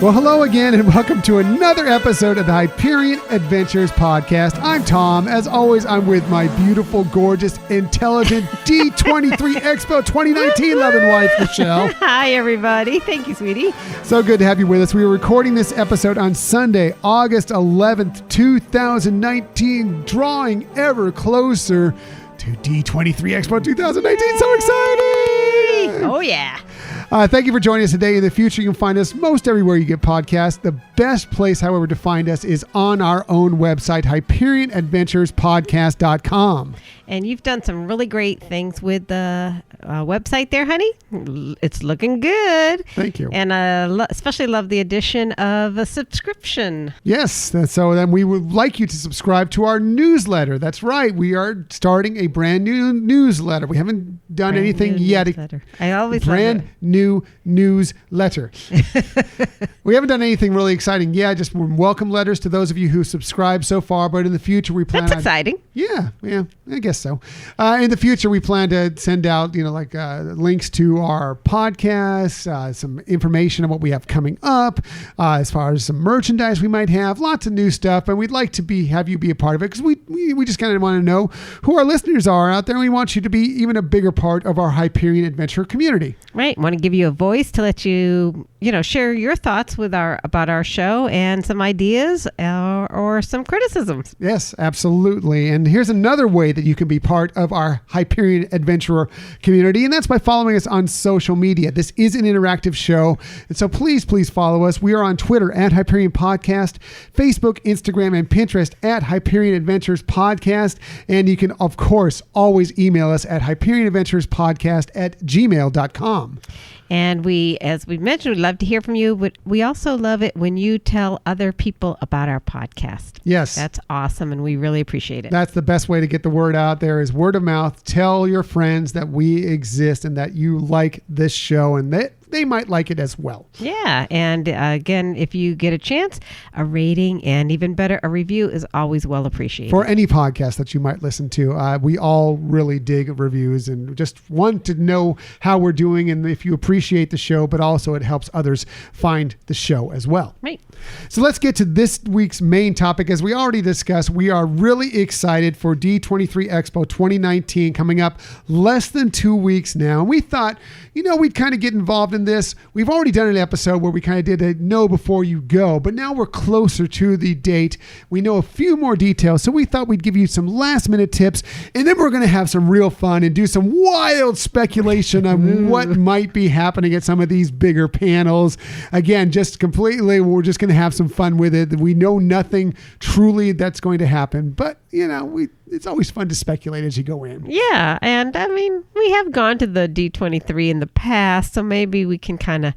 Well, hello again, and welcome to another episode of the Hyperion Adventures podcast. I'm Tom. As always, I'm with my beautiful, gorgeous, intelligent D23 Expo 2019 loving wife, Michelle. Hi, everybody. Thank you, sweetie. So good to have you with us. We are recording this episode on Sunday, August 11th, 2019, drawing ever closer to D23 Expo 2019. So exciting! Oh, yeah. Thank you for joining us today. In the future, you can find us most everywhere you get podcasts. The best place, however, to find us is on our own website, HyperionAdventurespodcast.com. And you've done some really great things with the website there, honey. It's looking good. Thank you. And especially love the addition of a subscription. Yes. So then we would like you to subscribe to our newsletter. That's right. We are starting a brand new newsletter. We haven't done anything yet. I always brand new newsletter. We haven't done anything really exciting yet. Just welcome letters to those of you who subscribe so far. But in the future, we plan. That's exciting. Yeah, I guess so. In the future, we plan to send out, links to our podcasts, some information on what we have coming up, as far as some merchandise we might have, lots of new stuff. And we'd like to have you be a part of it because we just kind of want to know who our listeners are out there. And we want you to be even a bigger part of our Hyperion Adventure community. Right. Want to give you a voice to let you, share your thoughts about our show and some ideas or some criticisms. Yes, absolutely. And here's another way that you can be part of our Hyperion Adventurer community, and that's by following us on social media. This is an interactive show, and so please follow us. We are on Twitter at Hyperion Podcast, Facebook, Instagram, and Pinterest at Hyperion Adventures Podcast, and you can, of course, always email us at HyperionAdventuresPodcast@gmail.com. And as we mentioned, we'd love to hear from you, but we also love it when you tell other people about our podcast. Yes. That's awesome, and we really appreciate it. That's the best way to get the word out there is word of mouth. Tell your friends that we exist and that you like this show and that they might like it as well. Yeah. And again, if you get a chance, a rating and even better, a review is always well appreciated. For any podcast that you might listen to, we all really dig reviews and just want to know how we're doing and if you appreciate the show, but also it helps others find the show as well. Right. So let's get to this week's main topic. As we already discussed, we are really excited for D23 Expo 2019 coming up less than 2 weeks now. And we thought, we'd kind of get involved in this. We've already done an episode where we kind of did a know before you go, but now we're closer to the date. We know a few more details. So we thought we'd give you some last minute tips, and then we're going to have some real fun and do some wild speculation on what might be happening at some of these bigger panels. Again, we're just going to have some fun with it. We know nothing truly that's going to happen, but it's always fun to speculate as you go in. Yeah. And we have gone to the D23 in the past, so maybe we can kind of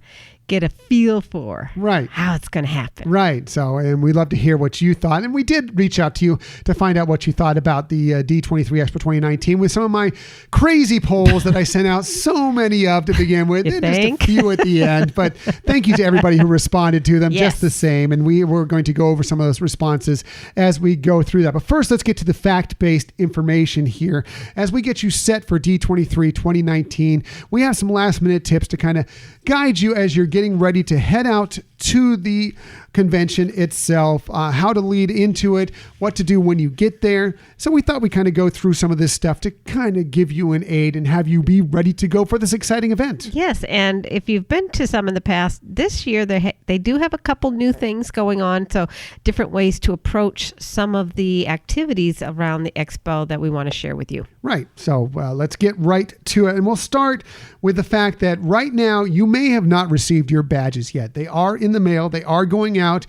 get a feel for how it's going to happen. Right. So, and we'd love to hear what you thought. And we did reach out to you to find out what you thought about the D23 Expo 2019 with some of my crazy polls that I sent out so many of to begin with, and just a few at the end. But thank you to everybody who responded to them just the same. And we're going to go over some of those responses as we go through that. But first, let's get to the fact-based information here. As we get you set for D23 2019, we have some last-minute tips to kind of guide you as you're getting ready to head out to the convention itself, how to lead into it, what to do when you get there. So we thought we'd kind of go through some of this stuff to kind of give you an aid and have you be ready to go for this exciting event. Yes, and if you've been to some in the past, this year they do have a couple new things going on, so different ways to approach some of the activities around the expo that we want to share with you. Right, so let's get right to it, and we'll start with the fact that right now you may have not received your badges yet. They are in the mail. They are going out.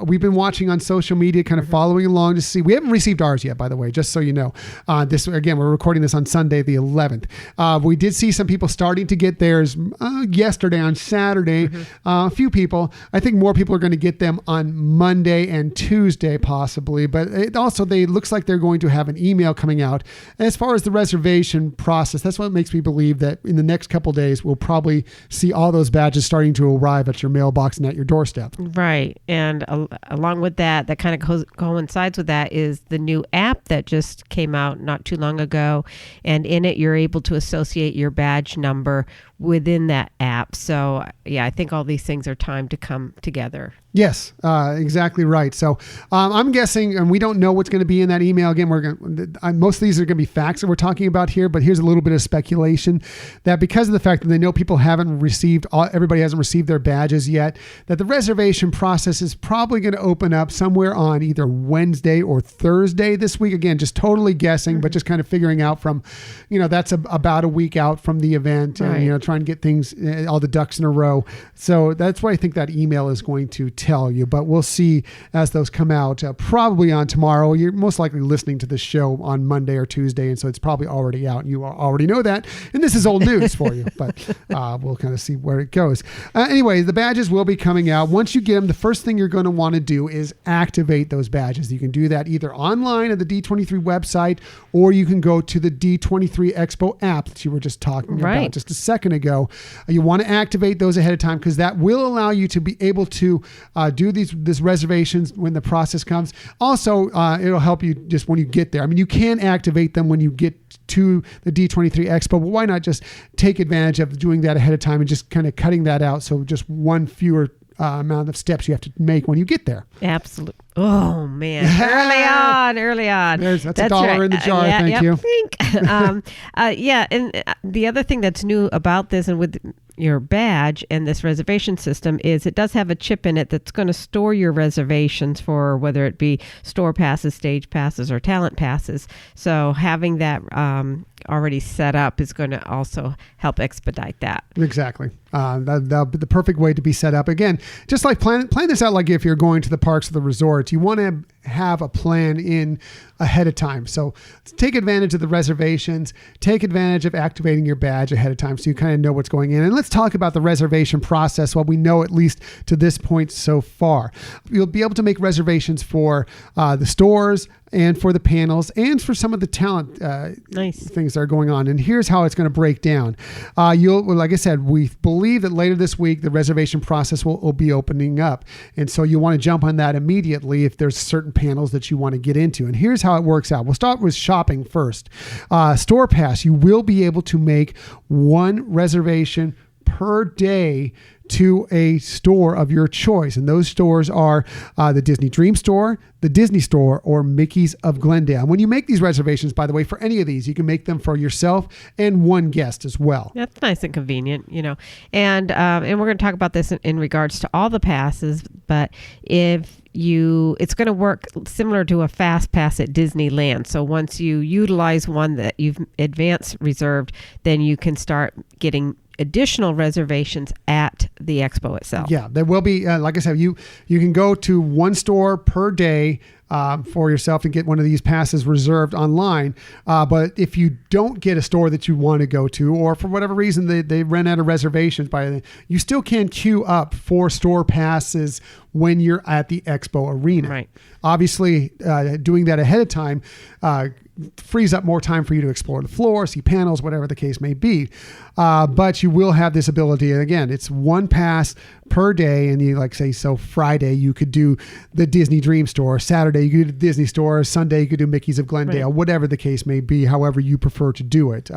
We've been watching on social media, kind of following along to see. We haven't received ours yet, by the way, just so you know. We're recording this on Sunday, the 11th. We did see some people starting to get theirs yesterday on Saturday. A few people. I think more people are going to get them on Monday and Tuesday, possibly. But it looks like they're going to have an email coming out. As far as the reservation process, that's what makes me believe that in the next couple days, we'll probably see all those badges starting to arrive at your mailbox sitting at your doorstep. Right. And along with that kind of coincides with that is the new app that just came out not too long ago. And in it, you're able to associate your badge number within that app. So yeah, I think all these things are timed to come together. Yes, exactly right. So I'm guessing, and we don't know what's going to be in that email. Again, most of these are going to be facts that we're talking about here, but here's a little bit of speculation that because of the fact that they know people everybody hasn't received their badges yet, that the reservation process is probably going to open up somewhere on either Wednesday or Thursday this week. Again, just totally guessing, but just kind of figuring out from, that's about a week out from the event, right. And trying to get things, all the ducks in a row. So that's what I think that email is going to tell you, but we'll see as those come out probably on tomorrow. You're most likely listening to this show on Monday or Tuesday, and so it's probably already out. You already know that, and this is old news for you, but we'll kind of see where it goes. Anyway, the badges will be coming out. Once you get them, the first thing you're going to want to do is activate those badges. You can do that either online at the D23 website, or you can go to the D23 Expo app that you were just talking about just a second ago. You want to activate those ahead of time because that will allow you to be able to do these reservations when the process comes. Also, it'll help you just when you get there. I mean, you can activate them when you get to the D23 Expo, but why not just take advantage of doing that ahead of time and just kind of cutting that out so just one fewer amount of steps you have to make when you get there. Absolutely. Oh man! Early on. That's $1 right. in the jar. Thank you. Yeah, and the other thing that's new about this and with your badge and this reservation system is it does have a chip in it that's going to store your reservations for whether it be store passes, stage passes, or talent passes. So having that already set up is going to also help expedite that. Exactly. That'll be the perfect way to be set up. Again, just like plan this out like if you're going to the parks or the resorts, you want to have a plan in ahead of time. So take advantage of the reservations, take advantage of activating your badge ahead of time so you kind of know what's going in. And let's talk about the reservation process, what we know at least to this point so far. You'll be able to make reservations for the stores and for the panels and for some of the talent things that are going on. And here's how it's going to break down. Like I said, we believe that later this week, the reservation process will be opening up. And so you want to jump on that immediately if there's certain panels that you want to get into. And here's how it works out. We'll start with shopping first. Store Pass, you will be able to make one reservation per day to a store of your choice. And those stores are the Disney Dream Store, the Disney Store, or Mickey's of Glendale. And when you make these reservations, by the way, for any of these, you can make them for yourself and one guest as well. That's nice and convenient, And we're going to talk about this in regards to all the passes, but it's going to work similar to a fast pass at Disneyland. So once you utilize one that you've advance reserved, then you can start getting additional reservations at the expo itself. Yeah, there will be, like I said, you can go to one store per day for yourself and get one of these passes reserved online. But if you don't get a store that you want to go to, or for whatever reason they ran out of reservations you still can queue up for store passes when you're at the expo arena. Right. Obviously, doing that ahead of time frees up more time for you to explore the floor, see panels, whatever the case may be. But you will have this ability. And again, it's one pass per day. And you so Friday you could do the Disney Dream Store, Saturday you could do the Disney Store, Sunday you could do Mickey's of Glendale, right. Whatever the case may be, however you prefer to do it.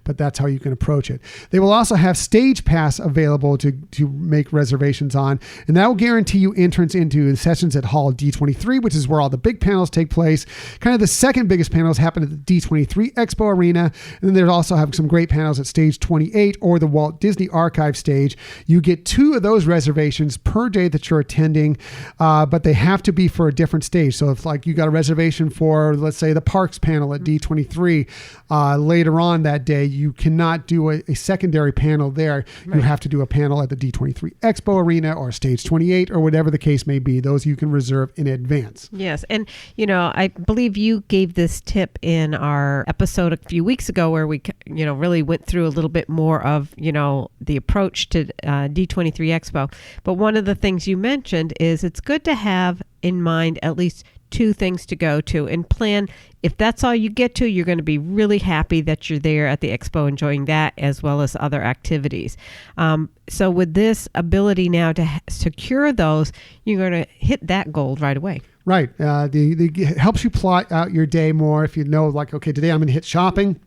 But that's how you can approach it. They will also have Stage Pass available to make reservations on, and that will guarantee you entrance into the sessions at Hall D23, which is where all the big panels take place. Kind of the second biggest panels happen at the D23 Expo Arena, and then there's also have some great panels at Stage 28 or the Walt Disney Archive stage. You get 2 of those reservations per day that you're attending, but they have to be for a different stage. So if you got a reservation for, let's say, the parks panel at D23, later on that day, you cannot do a secondary panel there. Right. You have to do a panel at the D23 Expo Arena or Stage 28 or whatever the case may be. Those you can reserve in advance. Yes. And, I believe you gave this tip in our episode a few weeks ago where we, really went through a little bit more of, the approach to D23 Expo. But one of the things you mentioned is it's good to have in mind at least 2 things to go to, and plan. If that's all you get to, you're going to be really happy that you're there at the expo enjoying that as well as other activities. So with this ability now to secure those, you're going to hit that goal right away. Right. It helps you plot out your day more if you know, like, okay, today I'm going to hit shopping.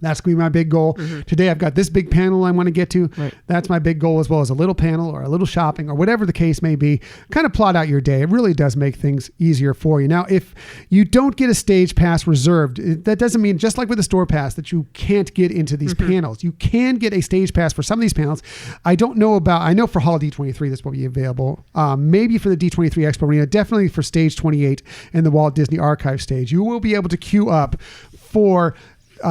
That's going to be my big goal. Today I've got this big panel I want to get to. Right. That's my big goal, as well as a little panel or a little shopping or whatever the case may be. Kind of plot out your day. It really does make things easier for you. Now, if you don't get a stage pass reserved, that doesn't mean, just like with the store pass, that you can't get into these panels. You can get a stage pass for some of these panels. I know for Hall D23 this will be available. Maybe for the D23 Expo Arena, definitely for stage 28 and the Walt Disney Archive stage. You will be able to queue up for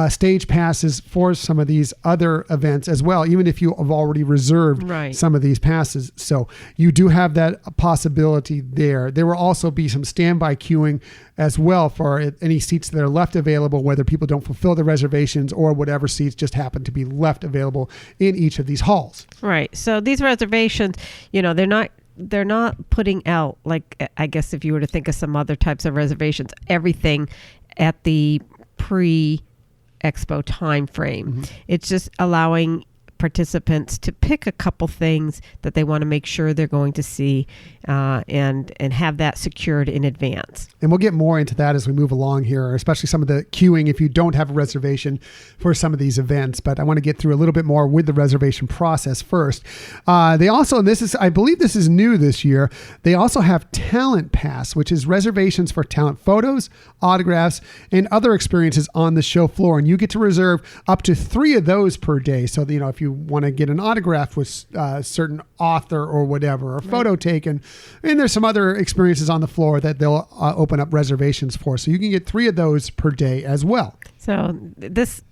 stage passes for some of these other events as well, even if you have already reserved some of these passes. So you do have that possibility there. There will also be some standby queuing as well for any seats that are left available, whether people don't fulfill the reservations or whatever seats just happen to be left available in each of these halls. Right. So these reservations, they're not putting out, like, I guess if you were to think of some other types of reservations, everything at the pre-expo time frame. It's just allowing participants to pick a couple things that they want to make sure they're going to see and have that secured in advance. And we'll get more into that as we move along here, especially some of the queuing if you don't have a reservation for some of these events. But I want to get through a little bit more with the reservation process first. They also, and I believe this is new this year, they also have Talent Pass, which is reservations for talent photos, autographs, and other experiences on the show floor. And you get to reserve up to 3 of those per day. So, if you want to get an autograph with a certain author or whatever, or a photo taken, and there's some other experiences on the floor that they'll open up reservations for. So you can get 3 of those per day as well. So this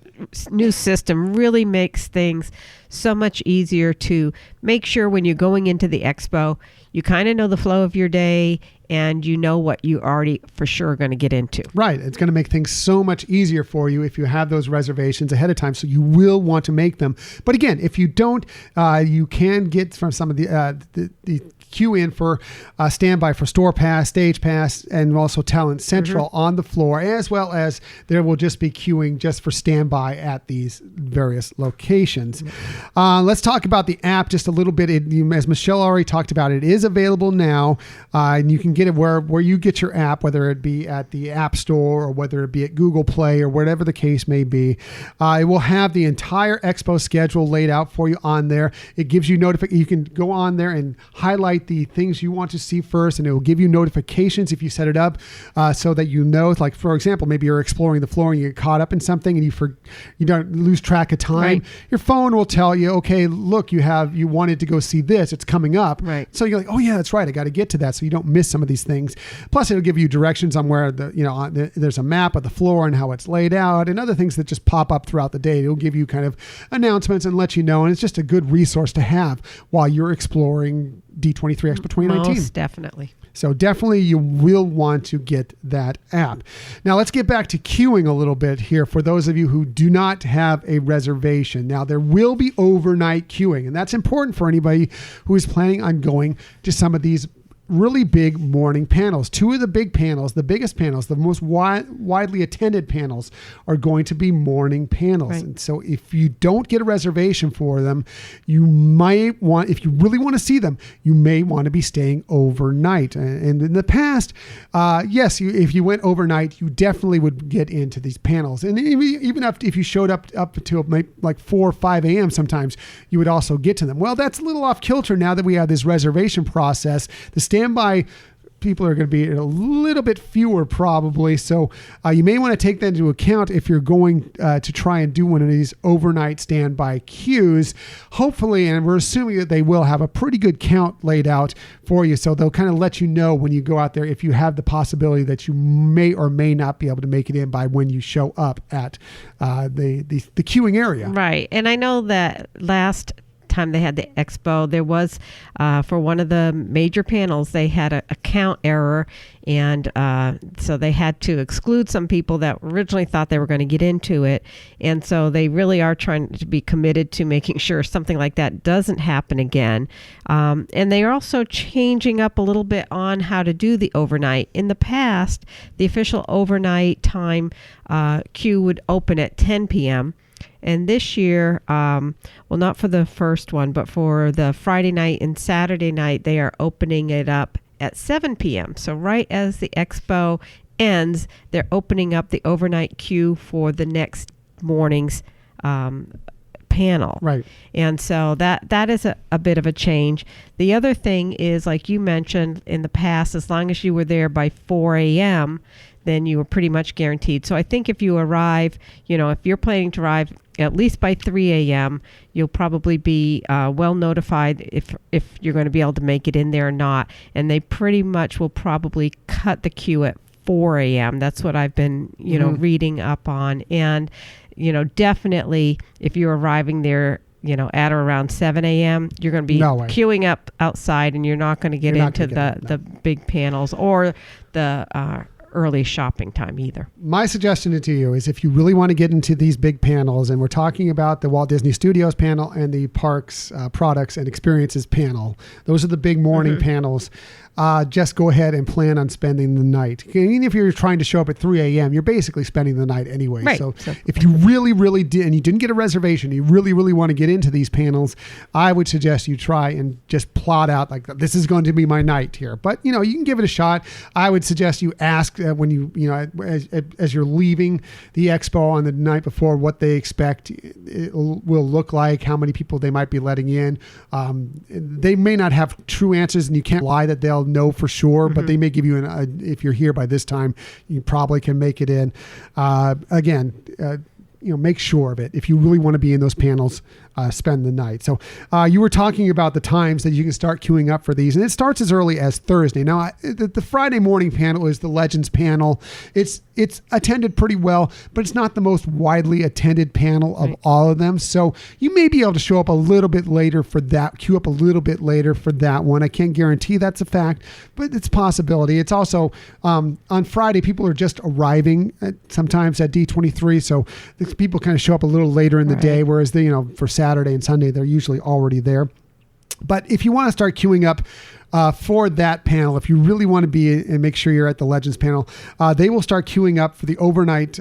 new system really makes things so much easier to make sure when you're going into the expo, you kind of know the flow of your day and you know what you already for sure are going to get into. Right. It's going to make things so much easier for you if you have those reservations ahead of time. So you will want to make them. But again, if you don't, you can get from some of the queue in for standby for store pass, stage pass, and also Talent Central on the floor, as well as there will just be queuing just for standby at these various locations. Let's talk about the app just a little bit. As Michelle already talked about, it is available now, and you can get it where you get your app, whether it be at the App Store or whether it be at Google Play or whatever the case may be. It will have the entire expo schedule laid out for you on there. It gives you you can go on there and highlight the things you want to see first, and it will give you notifications if you set it up so that like, for example, maybe you're exploring the floor and you get caught up in something and you don't lose track of time. Right. Your phone will tell you, okay, look, you wanted to go see this, it's coming up. Right. So you're like, oh yeah, that's right, I got to get to that, so you don't miss some of these things. Plus it'll give you directions on where there's a map of the floor and how it's laid out, and other things that just pop up throughout the day. It'll give you kind of announcements and let you know, and it's just a good resource to have while you're exploring D23 Expo 2019. Most definitely. So definitely you will want to get that app. Now let's get back to queuing a little bit here for those of you who do not have a reservation. Now there will be overnight queuing, and that's important for anybody who is planning on going to some of these really big morning panels. 2 of the big panels, the biggest panels, the most widely attended panels are going to be morning panels. Right. And so if you don't get a reservation for them, you might want, if you really want to see them, you may want to be staying overnight. And in the past, yes, if you went overnight, you definitely would get into these panels. And even if you showed up to like 4 or 5 a.m. sometimes, you would also get to them. Well, that's a little off kilter now that we have this reservation process. The standby people are going to be a little bit fewer probably. So you may want to take that into account if you're going to try and do one of these overnight standby queues. Hopefully, and we're assuming that they will have a pretty good count laid out for you. So they'll kind of let you know when you go out there if you have the possibility that you may or may not be able to make it in by when you show up at the queuing area. Right. And I know that last time they had the expo, there was, for one of the major panels, they had a count error. And so they had to exclude some people that originally thought they were going to get into it. And so they really are trying to be committed to making sure something like that doesn't happen again. And they are also changing up a little bit on how to do the overnight. In the past, the official overnight time queue would open at 10 p.m. And this year, well, not for the first one, but for the Friday night and Saturday night, they are opening it up at 7 p.m. So right as the expo ends, they're opening up the overnight queue for the next morning's panel. Right. And so that is a bit of a change. The other thing is, like you mentioned in the past, as long as you were there by 4 a.m., then you were pretty much guaranteed. So I think if you arrive, if you're planning to arrive at least by 3 a.m., you'll probably be well notified if you're going to be able to make it in there or not. And they pretty much will probably cut the queue at 4 a.m. That's what I've been, reading up on. And, definitely if you're arriving there, at or around 7 a.m., you're going to be queuing up outside, and you're not going to get into the big panels or the early shopping time either. My suggestion to you is, if you really want to get into these big panels, and we're talking about the Walt Disney Studios panel and the parks, products and experiences panel, those are the big morning panels. Just go ahead and plan on spending the night. Even if you're trying to show up at 3 a.m., you're basically spending the night anyway. Right. So if you really, really did, and you didn't get a reservation, you really, really want to get into these panels, I would suggest you try and just plot out like, this is going to be my night here. But, you can give it a shot. I would suggest you ask when as you're leaving the expo on the night before, what they expect it will look like, how many people they might be letting in. They may not have true answers, and you can't lie that they'll know for sure, but they may give you if you're here by this time, you probably can make it in. Make sure of it. If you really want to be in those panels, spend the night. So you were talking about the times that you can start queuing up for these, and it starts as early as Thursday. Now, the Friday morning panel is the Legends panel. It's attended pretty well, but it's not the most widely attended panel of all of them. So you may be able to show up a little bit later for that, queue up a little bit later for that one. I can't guarantee that's a fact, but it's a possibility. It's also on Friday, people are just arriving sometimes at D23, so people kind of show up a little later in the day, whereas for Saturday and Sunday, they're usually already there. But if you want to start queuing up for that panel, if you really want to be and make sure you're at the Legends panel, they will start queuing up for the overnight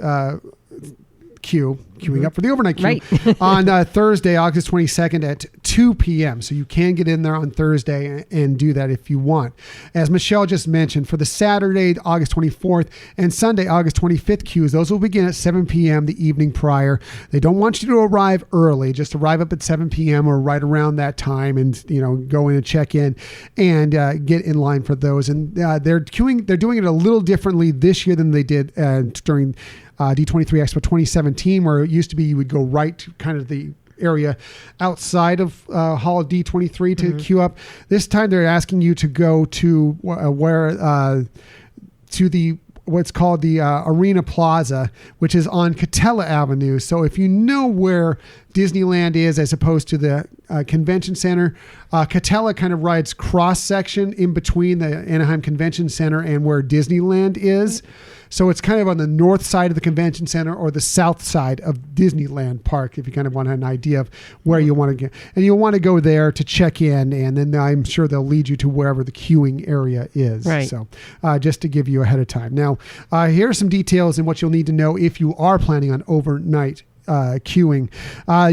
queuing up for the overnight queue on Thursday, August 22nd at 2 p.m. So you can get in there on Thursday and do that if you want. As Michelle just mentioned, for the Saturday, August 24th and Sunday, August 25th queues, those will begin at 7 p.m. the evening prior. They don't want you to arrive early, just arrive up at 7 p.m. or right around that time and, go in and check in and get in line for those. And they're doing it a little differently this year than they did during D23 Expo 2017, where it used to be you would go right to kind of the area outside of Hall D23 to queue up. This time they're asking you to go to to the what's called the Arena Plaza, which is on Catella Avenue. So if you know where Disneyland is as opposed to the convention center, Catella kind of rides cross section in between the Anaheim Convention Center and where Disneyland is. So it's kind of on the north side of the convention center or the south side of Disneyland Park, if you kind of want an idea of where you want to get. And you'll want to go there to check in, and then I'm sure they'll lead you to wherever the queuing area is. Right. So just to give you ahead of time. Now, here are some details and what you'll need to know if you are planning on overnight queuing.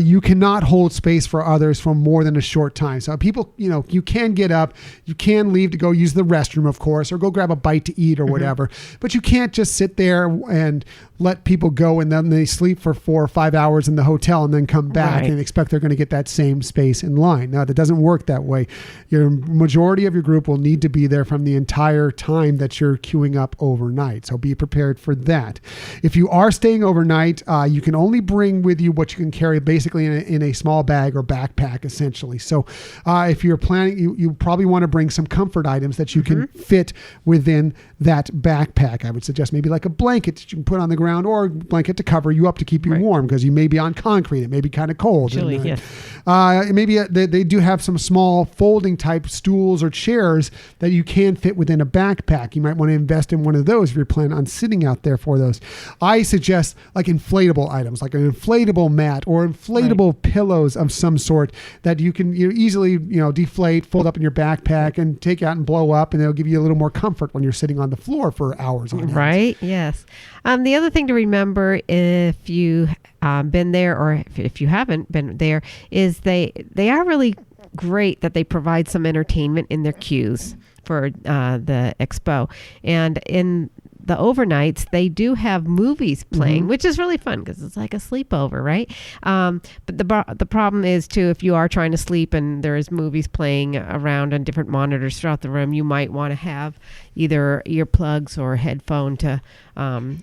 You cannot hold space for others for more than a short time. So people, you can get up, you can leave to go use the restroom, of course, or go grab a bite to eat or whatever, but you can't just sit there and let people go and then they sleep for 4 or 5 hours in the hotel and then come back and expect they're going to get that same space in line. Now, that doesn't work that way. Your majority of your group will need to be there from the entire time that you're queuing up overnight. So be prepared for that. If you are staying overnight, you can only bring bring with you what you can carry basically in a small bag or backpack, essentially. So if you're planning, you probably want to bring some comfort items that you can fit within that backpack. I would suggest maybe like a blanket that you can put on the ground, or a blanket to cover you up to keep you warm, because you may be on concrete. It may be kind of cold. Chilly, and, yes. Maybe they do have some small folding type stools or chairs that you can fit within a backpack. You might want to invest in one of those if you're planning on sitting out there for those. I suggest like inflatable items, like an inflatable mat or inflatable pillows of some sort that you can easily deflate, fold up in your backpack, and take out and blow up, and it'll give you a little more comfort when you're sitting on the floor for hours on end. Right. Yes. The other thing to remember, if you been there or if you haven't been there, is they are really great that they provide some entertainment in their queues for the expo. And in the overnights, they do have movies playing, which is really fun because it's like a sleepover, right? But the problem is too, if you are trying to sleep and there is movies playing around on different monitors throughout the room, you might want to have either earplugs or a headphone to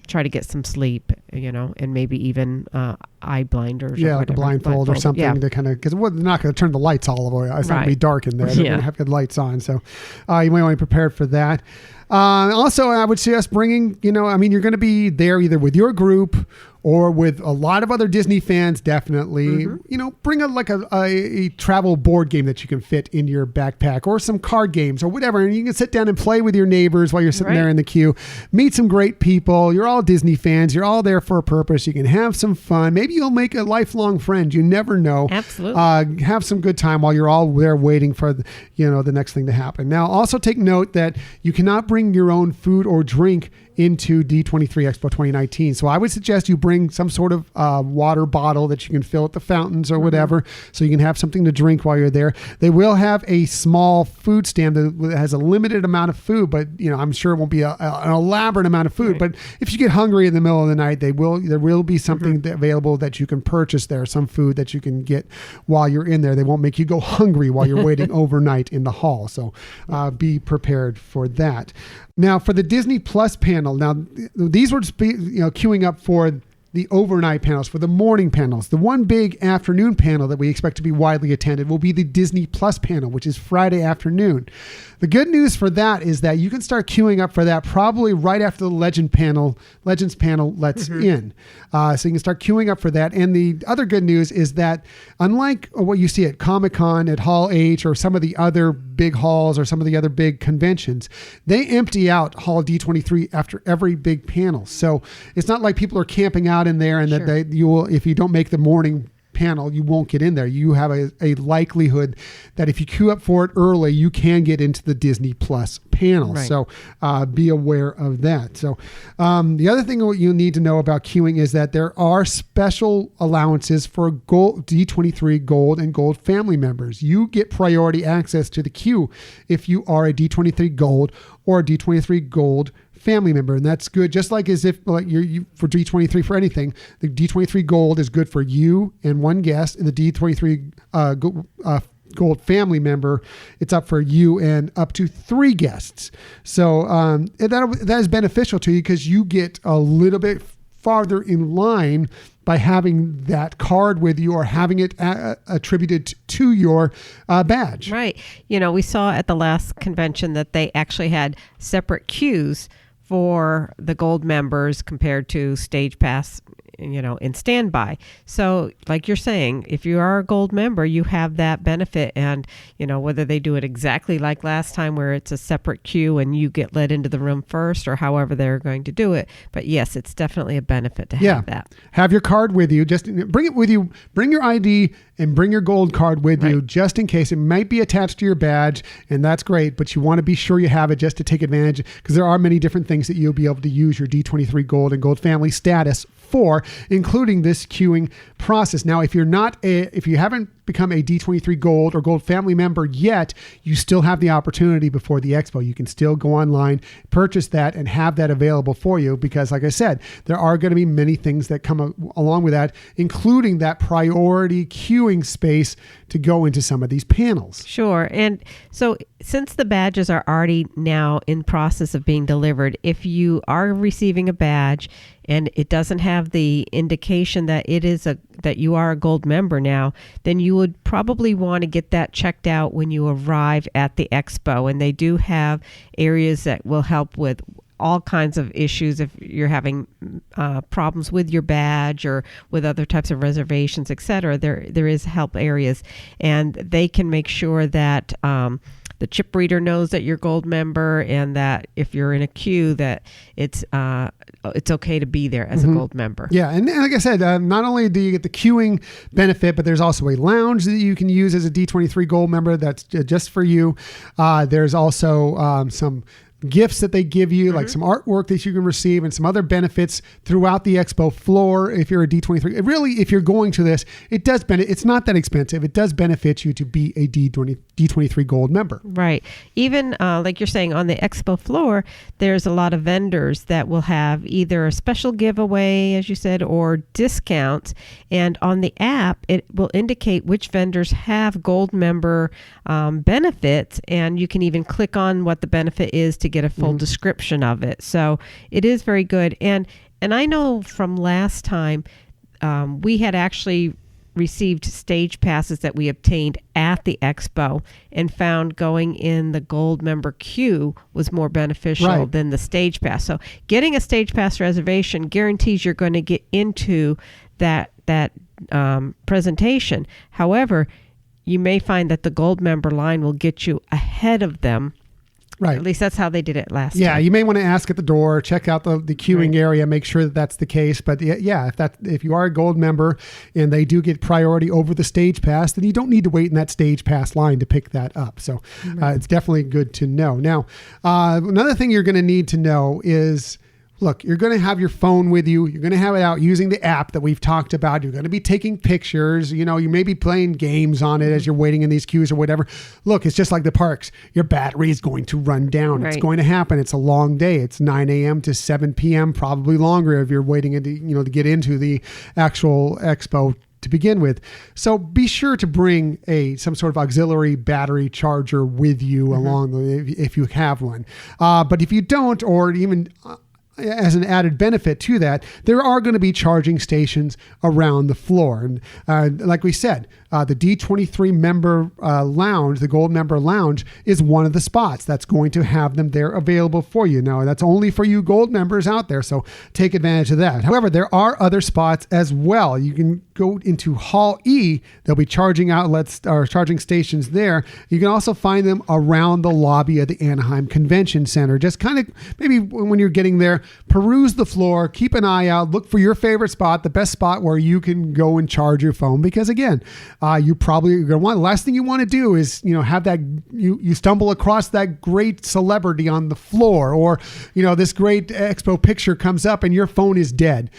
try to get some sleep, and maybe even eye blinders. Yeah, like a blindfold or something to kind of, because they're not going to turn the lights all the way. It's not going to be dark in there. They're going to have good lights on. So you might want to be prepared for that. Also, I would suggest bringing, you're going to be there either with your group or with a lot of other Disney fans, definitely. Bring a travel board game that you can fit in your backpack, or some card games or whatever. And you can sit down and play with your neighbors while you're sitting there in the queue. Meet some great people. You're all Disney fans. You're all there for a purpose. You can have some fun. Maybe you'll make a lifelong friend. You never know. Absolutely. Have some good time while you're all there waiting for the next thing to happen. Now, also take note that you cannot bring your own food or drink into D23 Expo 2019. So I would suggest you bring some sort of water bottle that you can fill at the fountains or whatever, so you can have something to drink while you're there. They will have a small food stand that has a limited amount of food, but I'm sure it won't be an elaborate amount of food. But if you get hungry in the middle of the night, there will be something available that you can purchase there, some food that you can get while you're in there. They won't make you go hungry while you're waiting overnight in the hall. So be prepared for that. Now, for the Disney Plus panel, these were queuing up for the overnight panels, for the morning panels. The one big afternoon panel that we expect to be widely attended will be the Disney Plus panel, which is Friday afternoon. The good news for that is that you can start queuing up for that probably right after the Legends panel lets in. So you can start queuing up for that. And the other good news is that unlike what you see at Comic-Con, at Hall H, or some of the other big halls or some of the other big conventions, they empty out Hall D23 after every big panel. So it's not like people are camping out in there and that you will, if you don't make the morning panel, you won't get in there. You have a likelihood that if you queue up for it early, you can get into the Disney Plus panel. So be aware of that. So the other thing you need to know about queuing is that there are special allowances for D23 Gold and Gold family members. You get priority access to the queue if you are a D23 Gold or a D23 Gold family member, and that's good. Just like as if you for D23 for anything, the D23 Gold is good for you and one guest, and the D23 Gold family member, it's up for you and up to 3 guests. So that is beneficial to you because you get a little bit farther in line by having that card with you or having it attributed to your badge. Right. We saw at the last convention that they actually had separate queues for the gold members compared to stage pass, in standby. So like you're saying, if you are a gold member, you have that benefit. And, whether they do it exactly like last time where it's a separate queue and you get let into the room first, or however they're going to do it. But yes, it's definitely a benefit to have that. Have your card with you. Just bring it with you. Bring your ID and bring your gold card with you just in case. It might be attached to your badge, and that's great, but you want to be sure you have it just to take advantage, because there are many different things that you'll be able to use your D23 Gold and Gold family status for, including this queuing process. Now, if you haven't become a D23 Gold or Gold family member yet, you still have the opportunity before the expo. You can still go online, purchase that, and have that available for you, because like I said, there are going to be many things that come along with that, including that priority queuing space to go into some of these panels. Sure. And so since the badges are already now in process of being delivered, if you are receiving a badge and it doesn't have the indication that that you are a gold member now, then you would probably want to get that checked out when you arrive at the expo. And they do have areas that will help with all kinds of issues if you're having problems with your badge or with other types of reservations, etc. There is help areas, and they can make sure that the chip reader knows that you're gold member, and that if you're in a queue, that it's okay to be there as a gold member. Yeah, and like I said, not only do you get the queuing benefit, but there's also a lounge that you can use as a D23 gold member that's just for you. There's also some gifts that they give you, like some artwork that you can receive, and some other benefits throughout the expo floor. If you're a D23, really, if you're going to this, it does benefit. It's not that expensive. It does benefit you to be a D23 gold member. Right. Even like you're saying, on the expo floor, there's a lot of vendors that will have either a special giveaway, as you said, or discounts. And on the app, it will indicate which vendors have gold member benefits, and you can even click on what the benefit is to get a full description of it. So it is very good. And I know from last time, we had actually received stage passes that we obtained at the expo and found going in the gold member queue was more beneficial than the stage pass. So getting a stage pass reservation guarantees you're going to get into that presentation. However, you may find that the gold member line will get you ahead of them. Right. At least that's how they did it last time. Yeah, you may want to ask at the door, check out the queuing area, make sure that that's the case. But yeah, if you are a gold member and they do get priority over the stage pass, then you don't need to wait in that stage pass line to pick that up. So it's definitely good to know. Now, another thing you're going to need to know is, look, you're going to have your phone with you. You're going to have it out using the app that we've talked about. You're going to be taking pictures. You may be playing games on it as you're waiting in these queues or whatever. Look, it's just like the parks. Your battery is going to run down. Right. It's going to happen. It's a long day. It's 9 a.m. to 7 p.m., probably longer if you're waiting to get into the actual expo to begin with. So be sure to bring some sort of auxiliary battery charger with you along if you have one. But if you don't, or even as an added benefit to that, there are going to be charging stations around the floor. And like we said, the D23 member lounge, the gold member lounge, is one of the spots that's going to have them there available for you. Now, that's only for you gold members out there, so take advantage of that. However, there are other spots as well. You can go into Hall E. There'll be charging outlets or charging stations there. You can also find them around the lobby of the Anaheim Convention Center. Just kind of, maybe when you're getting there, peruse the floor, keep an eye out, look for your favorite spot, the best spot where you can go and charge your phone. Because again, you probably are going to want, the last thing you want to do is, have that, you stumble across that great celebrity on the floor, or, this great expo picture comes up and your phone is dead.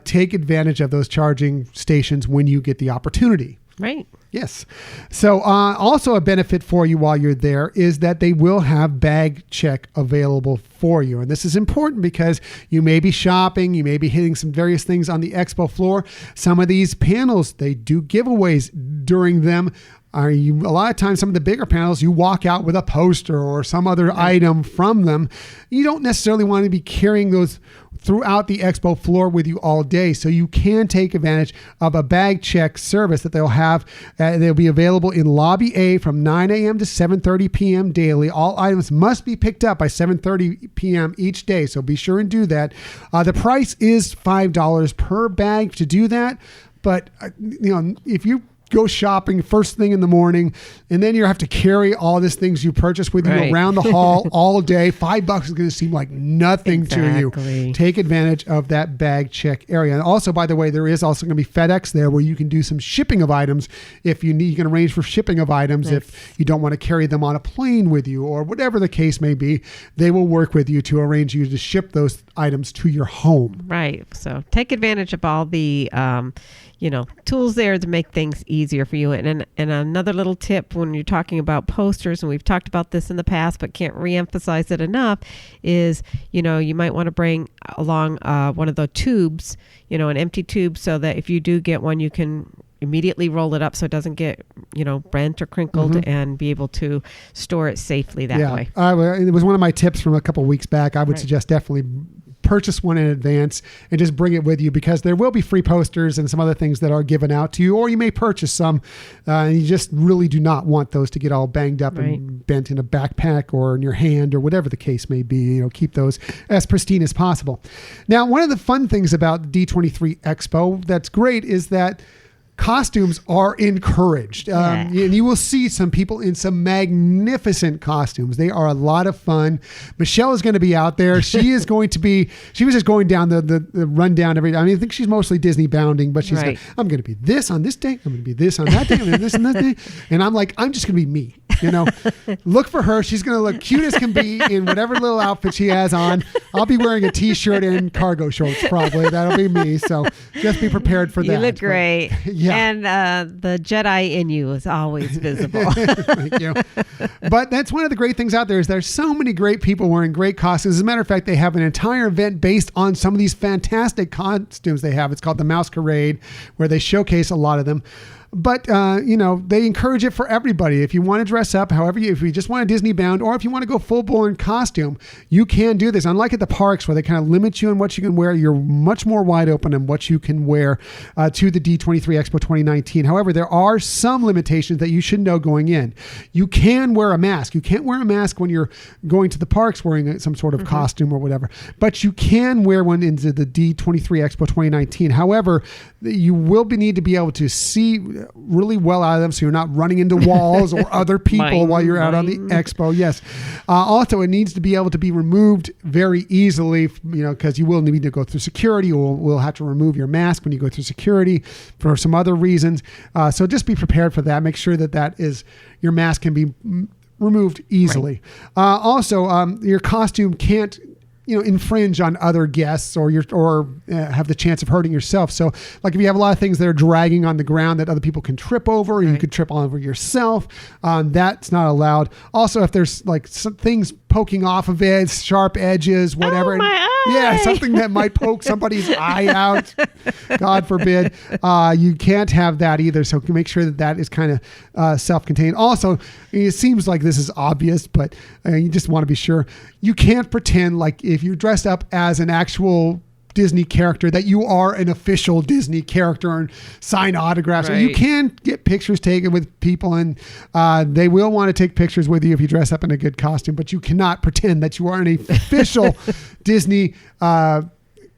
Take advantage of those charging stations when you get the opportunity. Right. Yes. So also a benefit for you while you're there is that they will have bag check available for you. And this is important because you may be shopping, you may be hitting some various things on the expo floor. Some of these panels, they do giveaways during them. A lot of times, some of the bigger panels, you walk out with a poster or some other item from them. You don't necessarily want to be carrying those throughout the expo floor with you all day. So you can take advantage of a bag check service that they'll have. They'll be available in Lobby A from 9 a.m. to 7:30 p.m. daily. All items must be picked up by 7:30 p.m. each day. So be sure and do that. The price is $5 per bag to do that. But, if you go shopping first thing in the morning, and then you have to carry all these things you purchased with you around the hall all day, $5 is going to seem like nothing to you. Take advantage of that bag check area. And also, by the way, there is also going to be FedEx there where you can do some shipping of items. If you need, you can arrange for shipping of items. If you don't want to carry them on a plane with you, or whatever the case may be, they will work with you to arrange you to ship those items to your home. Right. So take advantage of all the tools there to make things easier for you. And another little tip when you're talking about posters, and we've talked about this in the past, but can't reemphasize it enough, is, you might want to bring along one of the tubes, an empty tube, so that if you do get one, you can immediately roll it up so it doesn't get, bent or crinkled, and be able to store it safely that way. It was one of my tips from a couple of weeks back. I would suggest definitely purchase one in advance and just bring it with you, because there will be free posters and some other things that are given out to you, or you may purchase some and you just really do not want those to get all banged up and bent in a backpack or in your hand or whatever the case may be. Keep those as pristine as possible. Now, one of the fun things about D23 Expo that's great is that costumes are encouraged. And you will see some people in some magnificent costumes. They are a lot of fun. Michelle is going to be out there. She was just going down the rundown I think she's mostly Disney bounding, but she's like, I'm going to be this on this day. I'm going to be this on that day. I'm going to be this on that day. And I'm like, I'm just going to be me. Look for her. She's going to look cute as can be in whatever little outfit she has on. I'll be wearing a t-shirt and cargo shorts probably. That'll be me. So just be prepared for that. You look great. Yeah. And the Jedi in you is always visible. Thank you. But that's one of the great things out there is there's so many great people wearing great costumes. As a matter of fact, they have an entire event based on some of these fantastic costumes they have. It's called the Masquerade, where they showcase a lot of them. But, they encourage it for everybody. If you want to dress up, if you just want a Disney bound, or if you want to go full-blown costume, you can do this. Unlike at the parks where they kind of limit you on what you can wear, you're much more wide open on what you can wear to the D23 Expo 2019. However, there are some limitations that you should know going in. You can wear a mask. You can't wear a mask when you're going to the parks wearing some sort of costume or whatever. But you can wear one into the D23 Expo 2019. However, you will need to be able to see really well out of them, so you're not running into walls or other people while you're out on the expo. Yes. Also, it needs to be able to be removed very easily, because you will need to go through security. You will have to remove your mask when you go through security for some other reasons. So just be prepared for that. Make sure that your mask can be removed easily. Also, your costume can't infringe on other guests or have the chance of hurting yourself. So like if you have a lot of things that are dragging on the ground that other people can trip over, or you could trip all over yourself, that's not allowed. Also, if there's like some things poking off of it, sharp edges, whatever. Oh, my eye. Yeah, something that might poke somebody's eye out. God forbid. You can't have that either. So make sure that is kind of self-contained. Also, it seems like this is obvious, but you just want to be sure. You can't pretend like if you're dressed up as an actual Disney character that you are an official Disney character and sign autographs. You can get pictures taken with people, and they will want to take pictures with you if you dress up in a good costume, but you cannot pretend that you are an official Disney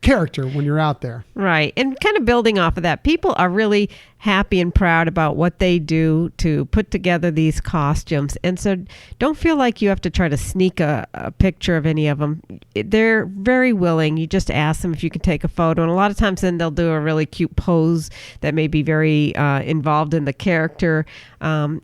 character when you're out there. Right. And kind of building off of that, people are really happy and proud about what they do to put together these costumes. And so don't feel like you have to try to sneak a picture of any of them. They're very willing. You just ask them if you can take a photo. And a lot of times then they'll do a really cute pose that may be very involved in the character. And,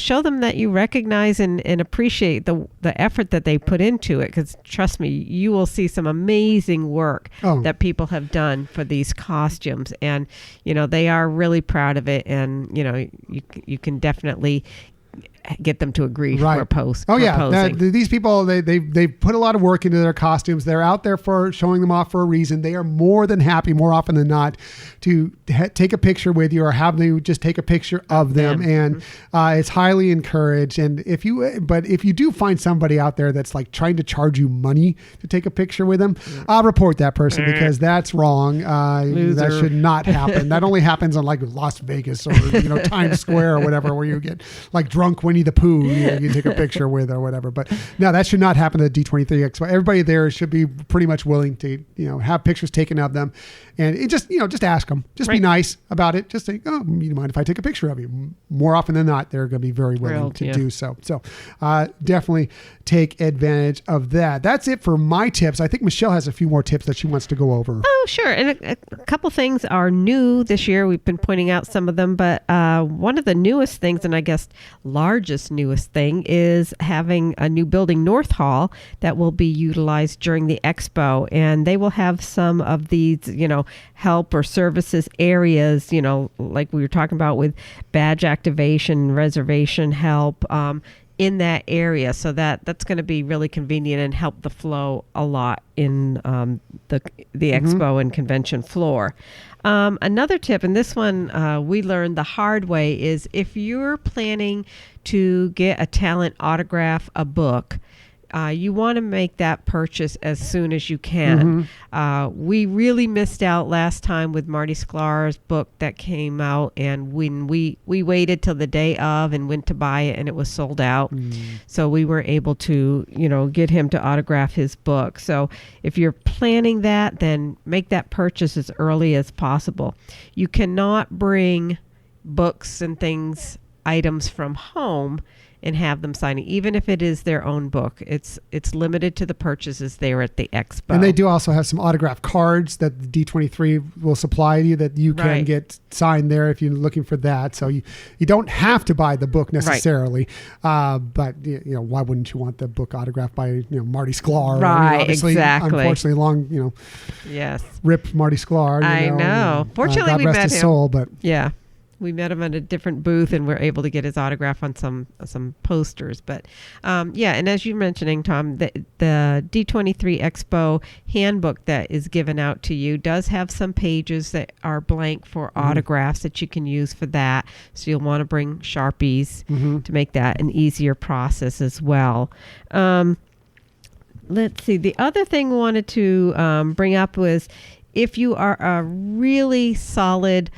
show them that you recognize and appreciate the effort that they put into it. Because trust me, you will see some amazing work that people have done for these costumes. And, they are really proud of it, and you can definitely get them to agree for a post. These people, they put a lot of work into their costumes. They're out there for showing them off for a reason. They are more than happy, more often than not, to take a picture with you or have you just take a picture of them. And it's highly encouraged. And if you do find somebody out there that's like trying to charge you money to take a picture with them, I'll report that person, because that's wrong. That should not happen. That only happens on like Las Vegas or Times Square or whatever, where you get like drunk Winnie the Pooh you take a picture with or whatever. But no, that should not happen at D23 Expo. Everybody there should be pretty much willing to have pictures taken of them, and it just ask them. Just be nice about it. Just say, oh, you mind if I take a picture of you? More often than not, they're going to be very willing to do so. So definitely take advantage of that. That's it for my tips. I think Michelle has a few more tips that she wants to go over. Oh, sure. And a couple things are new this year. We've been pointing out some of them, but one of the newest things, and I guess newest thing, is having a new building, North Hall, that will be utilized during the expo. And they will have some of these, help or services areas, like we were talking about with badge activation, reservation help, in that area. So that's going to be really convenient and help the flow a lot in the expo and convention floor. Another tip, and this one we learned the hard way, is if you're planning to get a talent autograph a book, you want to make that purchase as soon as you can. We really missed out last time with Marty Sklar's book that came out, and when we waited till the day of and went to buy it, and it was sold out. So we weren't able to, get him to autograph his book. So if you're planning that, then make that purchase as early as possible. You cannot bring books and items from home and have them sign it, even if it is their own book. It's limited to the purchases there at the expo. And they do also have some autograph cards that the D23 will supply you that you can get signed there if you're looking for that. So you don't have to buy the book necessarily, but why wouldn't you want the book autographed by Marty Sklar? Right, obviously, exactly. Unfortunately, yes, rip Marty Sklar. I know. Fortunately, God we rest met his him. soul, but yeah. We met him at a different booth, and we're able to get his autograph on some posters. But and as you're mentioning, Tom, the D23 Expo handbook that is given out to you does have some pages that are blank for autographs that you can use for that. So you'll want to bring Sharpies to make that an easier process as well. Let's see. The other thing we wanted to bring up was if you are a really solid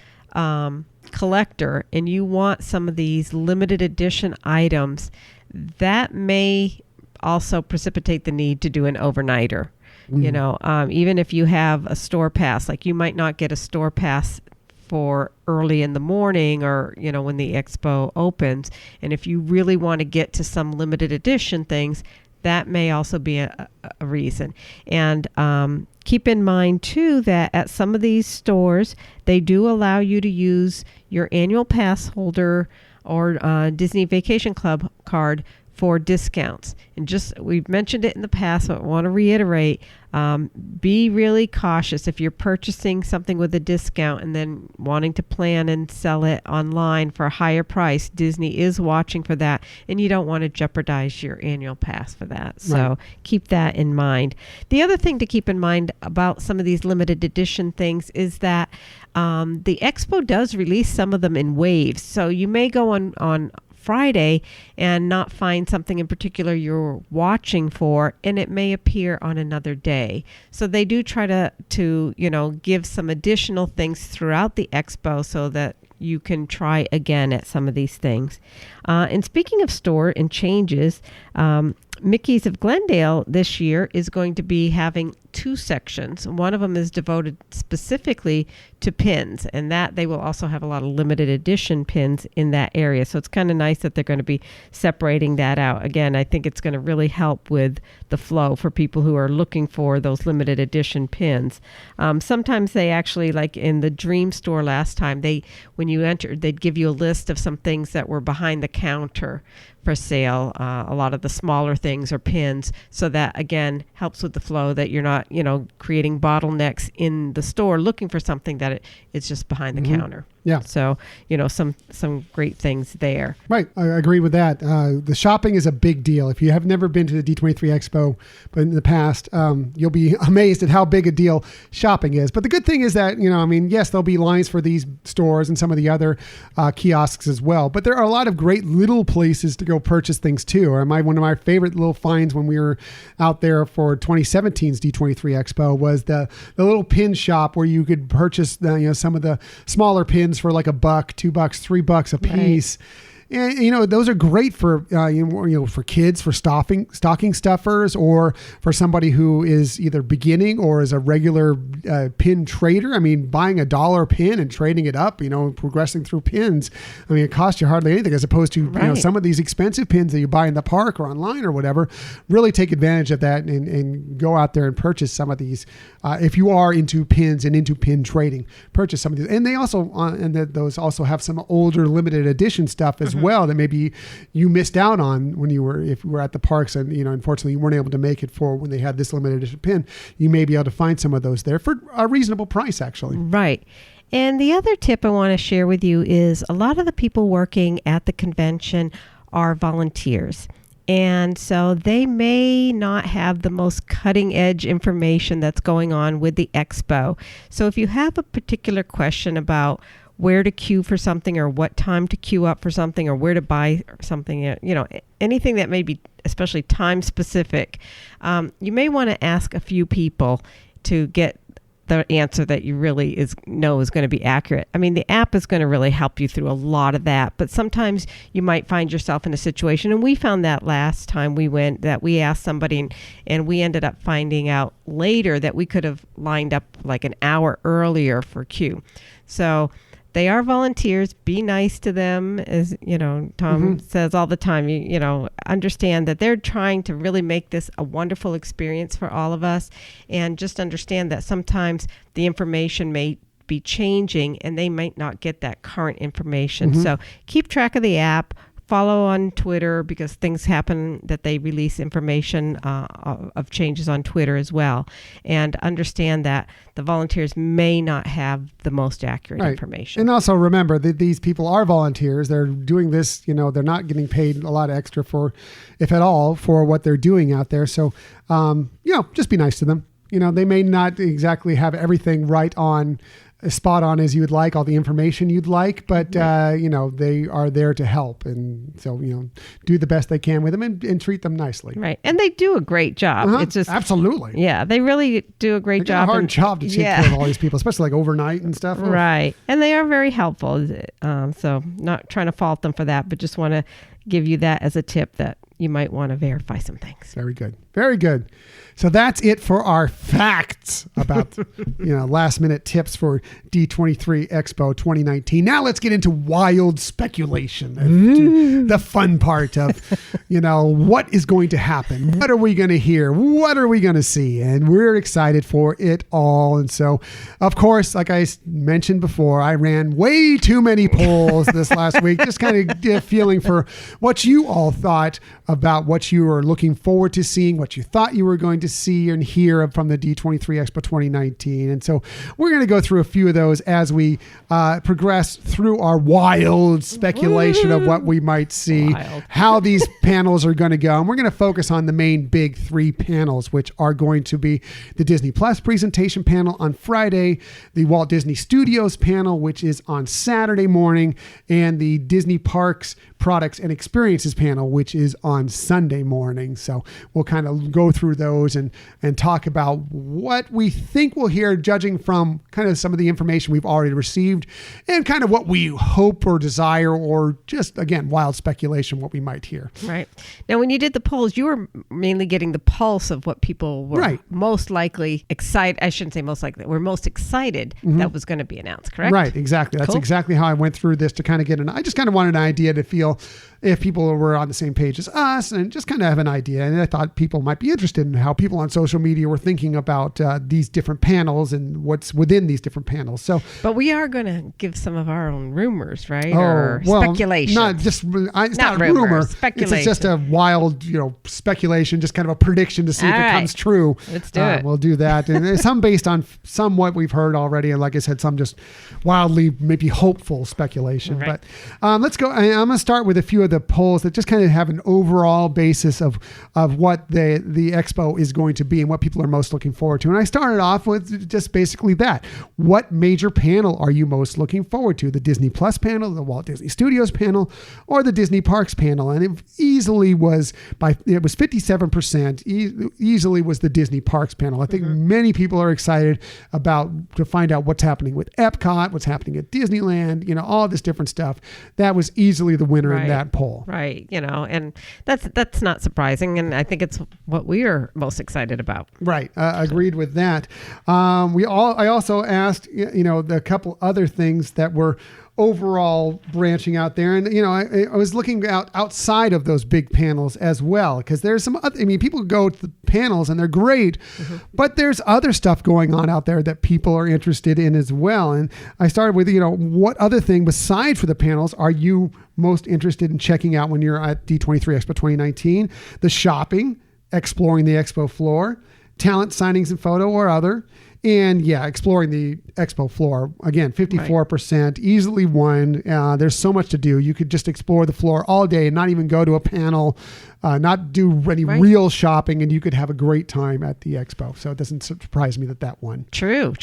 collector and you want some of these limited edition items, that may also precipitate the need to do an overnighter. Even if you have a store pass, like you might not get a store pass for early in the morning or when the expo opens, and if you really want to get to some limited edition things, that may also be a reason. And keep in mind, too, that at some of these stores, they do allow you to use your annual pass holder or Disney Vacation Club card for discounts. And we've mentioned it in the past, but I want to reiterate, be really cautious if you're purchasing something with a discount and then wanting to plan and sell it online for a higher price. Disney is watching for that, and you don't want to jeopardize your annual pass for that. So keep that in mind. The other thing to keep in mind about some of these limited edition things is that the expo does release some of them in waves. So you may go on Friday and not find something in particular you're watching for, and it may appear on another day. So they do try to give some additional things throughout the expo so that you can try again at some of these things. And speaking of store and changes, Mickey's of Glendale this year is going to be having 2 sections. One of them is devoted specifically to pins, and that they will also have a lot of limited edition pins in that area. So it's kind of nice that they're going to be separating that out. Again, I think it's going to really help with the flow for people who are looking for those limited edition pins. Sometimes they actually, like in the Dream store last time, when you entered, they'd give you a list of some things that were behind the counter for sale. A lot of the smaller things are pins, so that again helps with the flow, that you're not creating bottlenecks in the store looking for something that it's just behind the counter. Yeah. So some great things there. Right, I agree with that. The shopping is a big deal. If you have never been to the D23 Expo, but in the past, you'll be amazed at how big a deal shopping is. But the good thing is that yes, there'll be lines for these stores and some of the other kiosks as well. But there are a lot of great little places to go purchase things too. One of my favorite little finds when we were out there for 2017's D23 Expo was the little pin shop where you could purchase some of the smaller pins for like $1, $2, $3 a piece. And, those are great for, for kids, for stocking stuffers, or for somebody who is either beginning or is a regular pin trader. I mean, buying $1 pin and trading it up, progressing through pins. I mean, it costs you hardly anything, as opposed to, some of these expensive pins that you buy in the park or online or whatever. Really take advantage of that and go out there and purchase some of these. If you are into pins and into pin trading, purchase some of these. And they also, those also have some older limited edition stuff as well that maybe you missed out on if you were at the parks, and unfortunately you weren't able to make it for when they had this limited edition pin. You may be able to find some of those there for a reasonable price, actually. Right. And the other tip I want to share with you is a lot of the people working at the convention are volunteers. And so they may not have the most cutting edge information that's going on with the expo. So if you have a particular question about where to queue for something, or what time to queue up for something, or where to buy something, anything that may be especially time specific, you may want to ask a few people to get the answer that you really know is going to be accurate. I mean, the app is going to really help you through a lot of that, but sometimes you might find yourself in a situation, and we found that last time we went, that we asked somebody and we ended up finding out later that we could have lined up like an hour earlier for queue. So they are volunteers. Be nice to them, as Tom says all the time. You understand that they're trying to really make this a wonderful experience for all of us, and just understand that sometimes the information may be changing, and they might not get that current information. So keep track of the app. Follow on Twitter, because things happen that they release information of changes on Twitter as well. And understand that the volunteers may not have the most accurate information. And also remember that these people are volunteers. They're doing this, they're not getting paid a lot extra for, if at all, for what they're doing out there. So, just be nice to them. They may not exactly have everything right on, spot on as you would like, all the information you'd like, but they are there to help, and so do the best they can with them and treat them nicely. Right, and they do a great job. It's just absolutely, yeah, they really do a great job. A hard job to take care of all these people, especially like overnight and stuff. Right, and they are very helpful. So not trying to fault them for that, but just want to give you that as a tip that you might want to verify some things. Very good. Very good. So that's it for our facts about, last minute tips for D23 Expo 2019. Now let's get into wild speculation, the fun part of, what is going to happen? What are we going to hear? What are we going to see? And we're excited for it all. And so, of course, like I mentioned before, I ran way too many polls this last week, just kind of get a feeling for what you all thought about what you were looking forward to seeing, what you thought you were going to see and hear from the D23 Expo 2019. And so we're going to go through a few of those as we progress through our wild speculation of what we might see, how these panels are going to go. And we're going to focus on the main big three panels, which are going to be the Disney Plus presentation panel on Friday, the Walt Disney Studios panel, which is on Saturday morning, and the Disney Parks Products and Experiences panel, which is on Sunday morning. So we'll kind of go through those and talk about what we think we'll hear, judging from kind of some of the information we've already received and kind of what we hope or desire, or just, again, wild speculation, what we might hear. Right. Now, when you did the polls, you were mainly getting the pulse of what people were most likely excited. I shouldn't say most likely. We're most excited that was going to be announced, correct? Right. Exactly. That's exactly how I went through this, to kind of get I just kind of wanted an idea to feel if people were on the same page as us, and just kind of have an idea. And I thought people might be interested in how people on social media were thinking about these different panels and what's within these different panels. So, but we are going to give some of our own rumors, right? Or speculation. It's not rumor. Speculation. It's just a wild, speculation, just kind of a prediction to see if it comes true. Let's do it. We'll do that. And some based on somewhat we've heard already. And like I said, some just wildly, maybe hopeful speculation. Right. But let's go. I'm going to start with a few of the polls that just kind of have an overall basis of what the expo is going to be and what people are most looking forward to. And I started off with just basically that. What major panel are you most looking forward to? The Disney Plus panel, the Walt Disney Studios panel, or the Disney Parks panel? And it easily was 57%, easily was the Disney Parks panel. I think many people are excited to find out what's happening with Epcot, what's happening at Disneyland, all this different stuff. That was easily the winner in that poll. Right. And that's not surprising. And I think it's what we are most excited about. Right. Agreed with that. I also asked, the couple other things that were overall branching out there. And, I was looking outside of those big panels as well, because there's some other, people go to the panels and they're great, but there's other stuff going on out there that people are interested in as well. And I started with, what other thing besides for the panels are you most interested in checking out when you're at D23 Expo 2019? The shopping, exploring the expo floor, talent signings and photo or other, And yeah, exploring the expo floor, again, 54%, easily won. There's so much to do. You could just explore the floor all day and not even go to a panel, not do any real shopping, and you could have a great time at the expo. So it doesn't surprise me that won. True.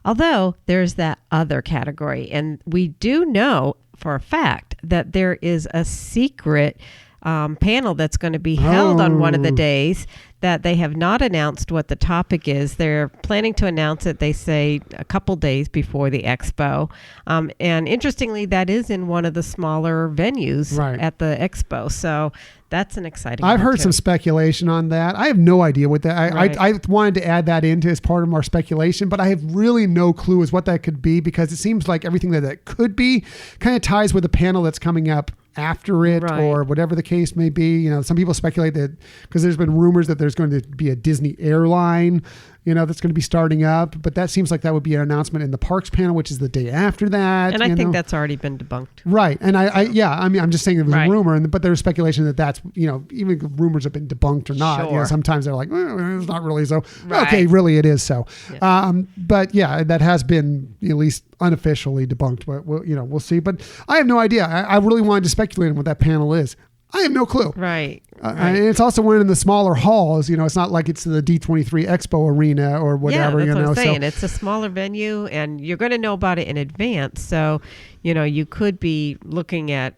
Although there's that other category, and we do know for a fact that there is a secret panel that's going to be held on one of the days that they have not announced what the topic is. They're planning to announce it, they say, a couple days before the expo. And interestingly, that is in one of the smaller venues at the expo. So that's an exciting I've heard some speculation on that. I have no idea what that. I wanted to add that into as part of our speculation, but I have really no clue as what that could be, because it seems like everything that could be kind of ties with the panel that's coming up after it, or whatever the case may be. You know, some people speculate that because there's been rumors that there's going to be a Disney airline, you know, that's going to be starting up, but that seems like that would be an announcement in the parks panel, which is the day after that. And I think that's already been debunked. Right. And I mean, I'm just saying it was a rumor, but there's speculation that that's, you know, even rumors have been debunked or not, you know, sometimes they're like, it's not really so. Okay, really it is so. Yeah. But yeah, that has been at least unofficially debunked, but we'll see. But I have no idea. I really wanted to speculate on what that panel is. I have no clue. Right. And it's also one in the smaller halls. You know, it's not like it's the D23 Expo arena or whatever. Yeah, that's what I'm saying. So, it's a smaller venue, and you're going to know about it in advance. So, you know, you could be looking at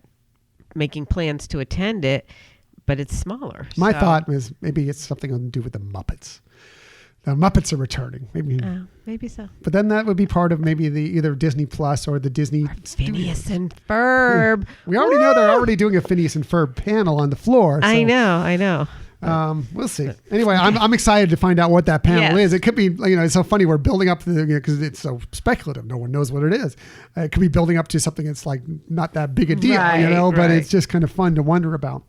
making plans to attend it, but it's smaller. My thought was maybe it's something to do with the Muppets. The Muppets are returning. Maybe so. But then that would be part of maybe the either Disney Plus or the Disney Phineas and Ferb. We already know they're already doing a Phineas and Ferb panel on the floor. So. I know. We'll see. Anyway, I'm excited to find out what that panel is. It could be, you know, it's so funny. We're building up to because it's so speculative. No one knows what it is. It could be building up to something that's like not that big a deal, but it's just kind of fun to wonder about.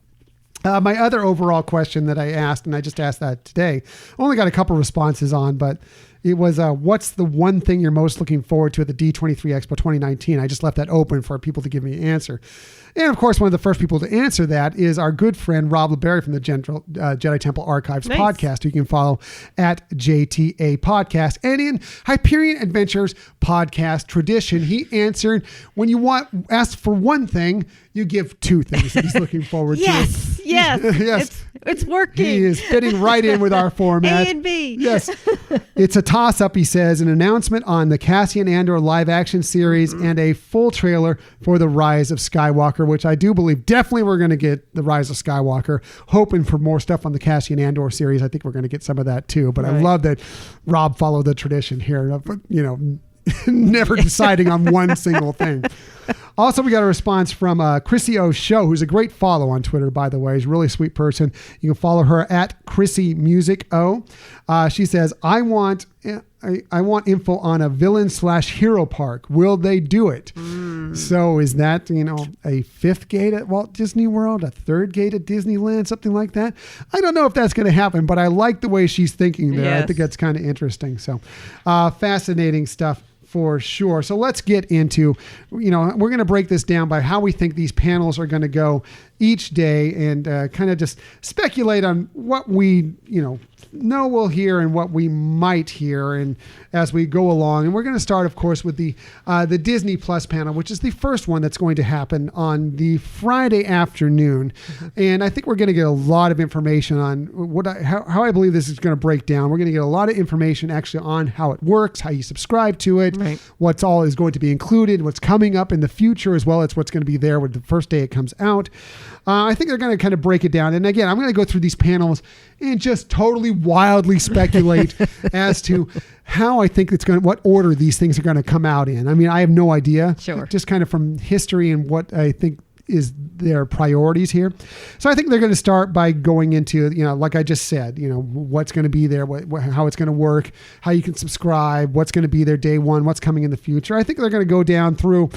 My other overall question that I asked, and I just asked that today, I only got a couple responses on, but it was, what's the one thing you're most looking forward to at the D23 Expo 2019? I just left that open for people to give me an answer. And of course, one of the first people to answer that is our good friend, Rob LeBerry from the Jedi Temple Archives podcast, who you can follow at JTA Podcast. And in Hyperion Adventures podcast tradition, he answered, when you ask for one thing, you give two things that he's looking forward to. Yes. It's working. He is fitting right in with our format. A and B. Yes. It's a toss-up, he says, an announcement on the Cassian Andor live-action series and a full trailer for The Rise of Skywalker, which I do believe definitely we're going to get The Rise of Skywalker. Hoping for more stuff on the Cassian Andor series. I think we're going to get some of that too. But I love that Rob followed the tradition here of, you know, never deciding on one single thing. Also, we got a response from Chrissy O Show, who's a great follow on Twitter, by the way. She's a really sweet person. You can follow her at Chrissy Music O. She says, I want info on a villain/hero park. Will they do it? So is that, you know, a fifth gate at Walt Disney World, a third gate at Disneyland, something like that? I don't know if that's going to happen, but I like the way she's thinking there. I think that's kind of interesting. So fascinating stuff. For sure. So let's get into, you know, we're going to break this down by how we think these panels are going to go each day and kind of just speculate on what we, you know we'll hear and what we might hear and as we go along. And we're going to start, of course, with the Disney Plus panel, which is the first one that's going to happen on the Friday afternoon. And I think we're going to get a lot of information on how I believe this is going to break down. We're going to get a lot of information actually on how it works, how you subscribe to it, what's all is going to be included, what's coming up in the future, as well as what's going to be there with the first day it comes out. I think they're going to kind of break it down. And again, I'm going to go through these panels and just totally wildly speculate as to how I think what order these things are going to come out in. I mean, I have no idea. Sure. Just kind of from history and what I think is their priorities here. So I think they're going to start by going into, you know, like I just said, you know, what's going to be there, how it's going to work, how you can subscribe, what's going to be there day one, what's coming in the future. I think they're going to go down through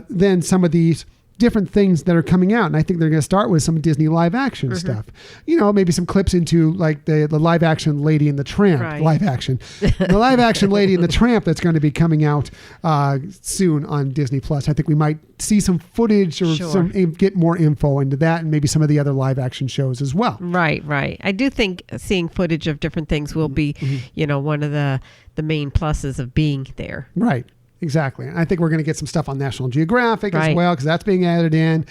then some of these different things that are coming out. And I think they're going to start with some Disney live action stuff. Maybe some clips into like the live action Lady and the Tramp, the live action Lady and the Tramp that's going to be coming out soon on Disney Plus. I think we might see some footage or get more info into that, and maybe some of the other live action shows as well. Right. I do think seeing footage of different things will be, one of the main pluses of being there. Right. Exactly. And I think we're going to get some stuff on National Geographic as well, because that's being added in.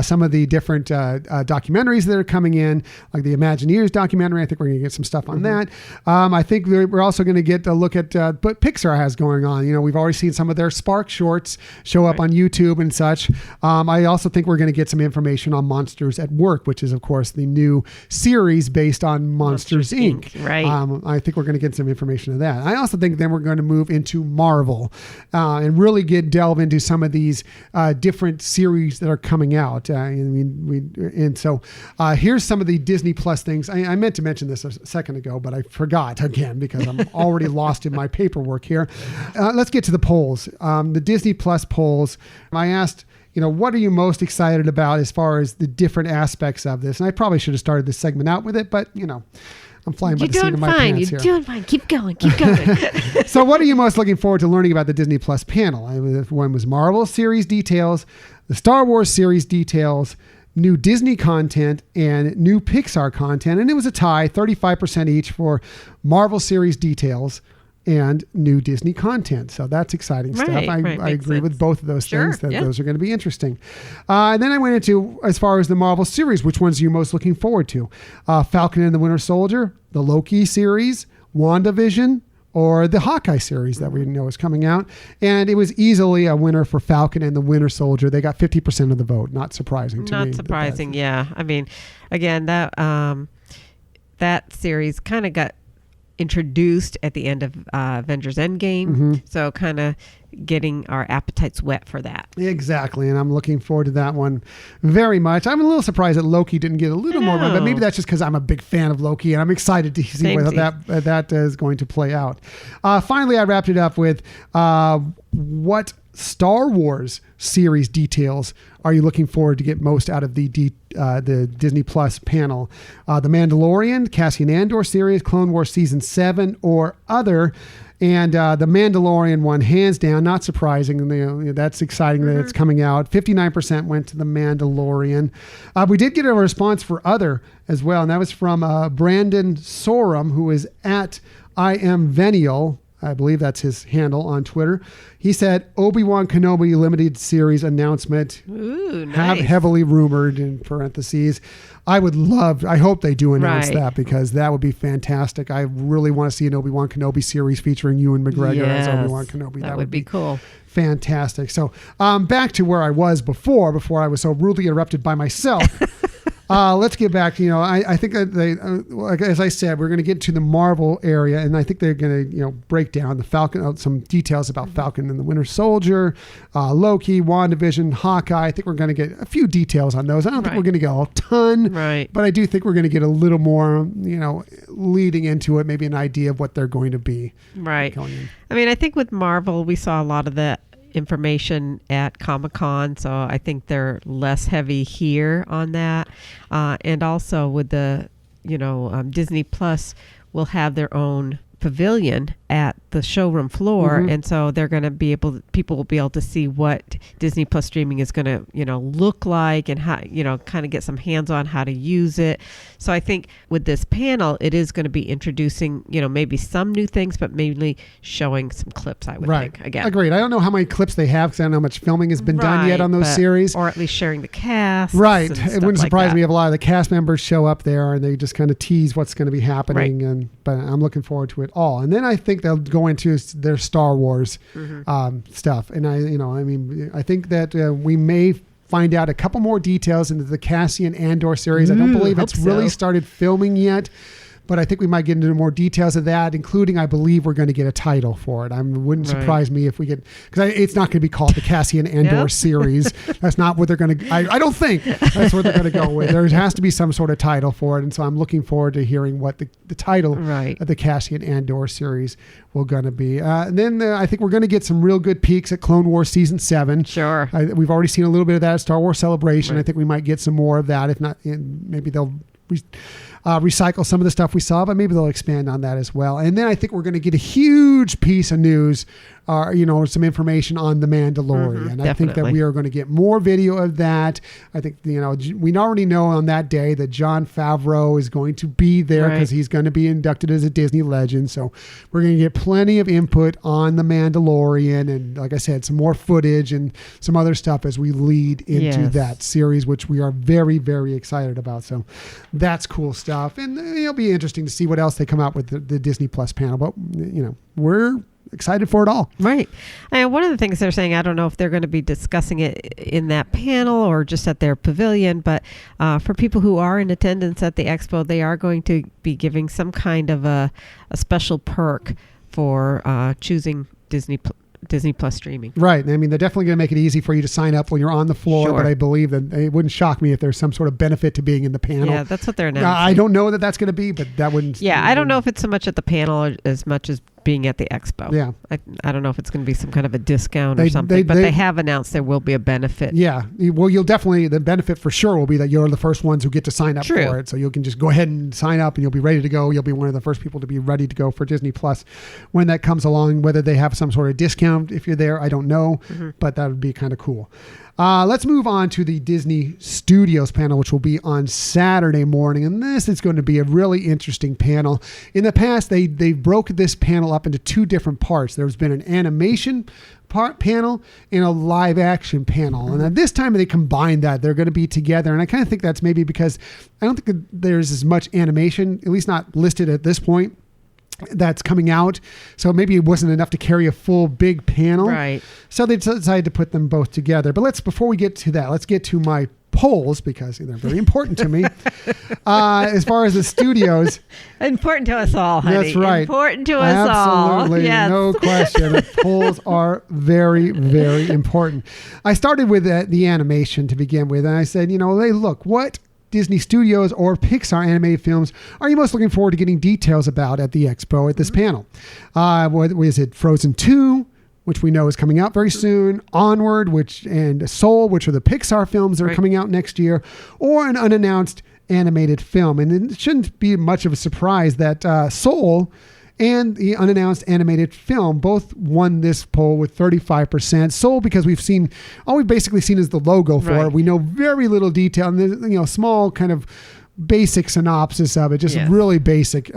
Some of the different documentaries that are coming in, like the Imagineers documentary. I think we're going to get some stuff on that. I think we're also going to get a look at what Pixar has going on. We've already seen some of their Spark shorts show up on YouTube and such. I also think we're going to get some information on Monsters at Work, which is, of course, the new series based on Monsters Inc. Right. I think we're going to get some information of that. I also think then we're going to move into Marvel. And really delve into some of these different series that are coming out. So here's some of the Disney Plus things. I meant to mention this a second ago, but I forgot again because I'm already lost in my paperwork here. Let's get to the polls. The Disney Plus polls. I asked, what are you most excited about as far as the different aspects of this? And I probably should have started this segment out with it, but I'm flying by the seat of my pants here. You're doing fine. Keep going. So what are you most looking forward to learning about the Disney Plus panel? One was Marvel series details, the Star Wars series details, new Disney content, and new Pixar content. And it was a tie, 35% each for Marvel series details and new Disney content. So that's exciting stuff. I agree with both of those things. Those are going to be interesting. And then I went into, as far as the Marvel series, which ones are you most looking forward to? Falcon and the Winter Soldier, the Loki series, WandaVision, or the Hawkeye series that we know is coming out. And it was easily a winner for Falcon and the Winter Soldier. They got 50% of the vote. Not surprising to me. Not surprising, yeah. I mean, again, that series kind of got introduced at the end of Avengers Endgame. So kind of getting our appetites wet for that. Exactly. And I'm looking forward to that one very much. I'm a little surprised that Loki didn't get a little more run, but maybe that's just because I'm a big fan of Loki and I'm excited to see whether that is going to play out. Finally, I wrapped it up with what Star Wars series details are you looking forward to get most out of the Disney Plus panel? The Mandalorian, Cassian Andor series, Clone Wars Season 7, or other. And the Mandalorian one, hands down, not surprising. That's exciting that it's coming out. 59% went to the Mandalorian. We did get a response for other as well, and that was from Brandon Sorum, who is at I Am Venial. I believe that's his handle on Twitter. He said, Obi-Wan Kenobi limited series announcement. Ooh, nice. Heavily rumored in parentheses. I hope they do announce that, because that would be fantastic. I really want to see an Obi-Wan Kenobi series featuring Ewan McGregor as Obi-Wan Kenobi. That would be cool. Fantastic. So back to where I was before I was so rudely interrupted by myself. Let's get back to, I think that they, as I said, we're going to get to the Marvel area, and I think they're going to, break down the Falcon, some details about Falcon and the Winter Soldier, Loki, WandaVision, Hawkeye. I think we're going to get a few details on those. I don't think we're going to get a ton, but I do think we're going to get a little more, leading into it, maybe an idea of what they're going to be. Right. I mean, I think with Marvel, we saw a lot of that information at Comic-Con, so I think they're less heavy here on that, and also with the Disney Plus will have their own pavilion at the showroom floor, and so they're going to be people will be able to see what Disney Plus streaming is going to look like, and how kind of get some hands on how to use it. So I think with this panel, it is going to be introducing maybe some new things, but mainly showing some clips, I would think. Again, agreed. I don't know how many clips they have, because I don't know how much filming has been done yet on those series, or at least sharing the cast. Right. It wouldn't surprise me if a lot of the cast members show up there and they just kind of tease what's going to be happening, but I'm looking forward to it all. And then I think they'll go into their Star Wars stuff. And I think that we may find out a couple more details into the Cassian Andor series. I don't believe it's really started filming yet, but I think we might get into more details of that, including, I believe, we're going to get a title for it. Wouldn't surprise me if we get, because it's not going to be called the Cassian Andor series. That's not what they're going to, I don't think that's what they're going to go with. There has to be some sort of title for it. And so I'm looking forward to hearing what the title of the Cassian Andor series will going to be. And then I think we're going to get some real good peeks at Clone Wars Season 7. Sure. We've already seen a little bit of that at Star Wars Celebration. I think we might get some more of that. If not, maybe they'll recycle some of the stuff we saw, but maybe they'll expand on that as well. And then I think we're going to get a huge piece of news, some information on The Mandalorian. I think that we are going to get more video of that. I think, we already know on that day that Jon Favreau is going to be there because he's going to be inducted as a Disney legend. So we're going to get plenty of input on The Mandalorian. And like I said, some more footage and some other stuff as we lead into that series, which we are very, very excited about. So that's cool stuff. And it'll be interesting to see what else they come out with the Disney Plus panel. But, we're excited for it all. Right. And one of the things they're saying, I don't know if they're going to be discussing it in that panel or just at their pavilion, but for people who are in attendance at the expo, they are going to be giving some kind of a special perk for choosing Disney Plus streaming. Right. I mean, they're definitely going to make it easy for you to sign up when you're on the floor, but I believe that it wouldn't shock me if there's some sort of benefit to being in the panel. Yeah, that's what they're announcing. I don't know that that's going to be, but that wouldn't... Yeah, I don't know if it's so much at the panel as much as being at the expo. Yeah. I don't know if it's going to be some kind of a discount or something, but they have announced there will be a benefit. Yeah. Well, the benefit for sure will be that you're the first ones who get to sign up for it. So you can just go ahead and sign up and you'll be ready to go. You'll be one of the first people to be ready to go for Disney Plus when that comes along. Whether they have some sort of discount if you're there, I don't know, but that would be kind of cool. Let's move on to the Disney Studios panel, which will be on Saturday morning. And this is going to be a really interesting panel. In the past, they broke this panel up into two different parts. There's been an animation panel and a live action panel. And at this time they combined that. They're going to be together. And I kind of think that's maybe because I don't think that there's as much animation, at least not listed at this point, that's coming out. So maybe it wasn't enough to carry a full big panel. Right. So they decided to put them both together. But before we get to that, let's get to my polls because they're very important to me. As far as the studios. Important to us all, honey. That's right. Important to us all. Absolutely. Yes. No question. The polls are very, very important. I started with the animation to begin with. And I said, hey, look, what Disney Studios or Pixar animated films are you most looking forward to getting details about at the expo at this panel? What is it? Frozen 2, which we know is coming out very soon, Onward, and Soul, which are the Pixar films that are coming out next year, or an unannounced animated film. And it shouldn't be much of a surprise that Soul and the unannounced animated film both won this poll with 35%. Soul, because all we've basically seen is the logo for it. We know very little detail, and there's small kind of basic synopsis of it, just really basic.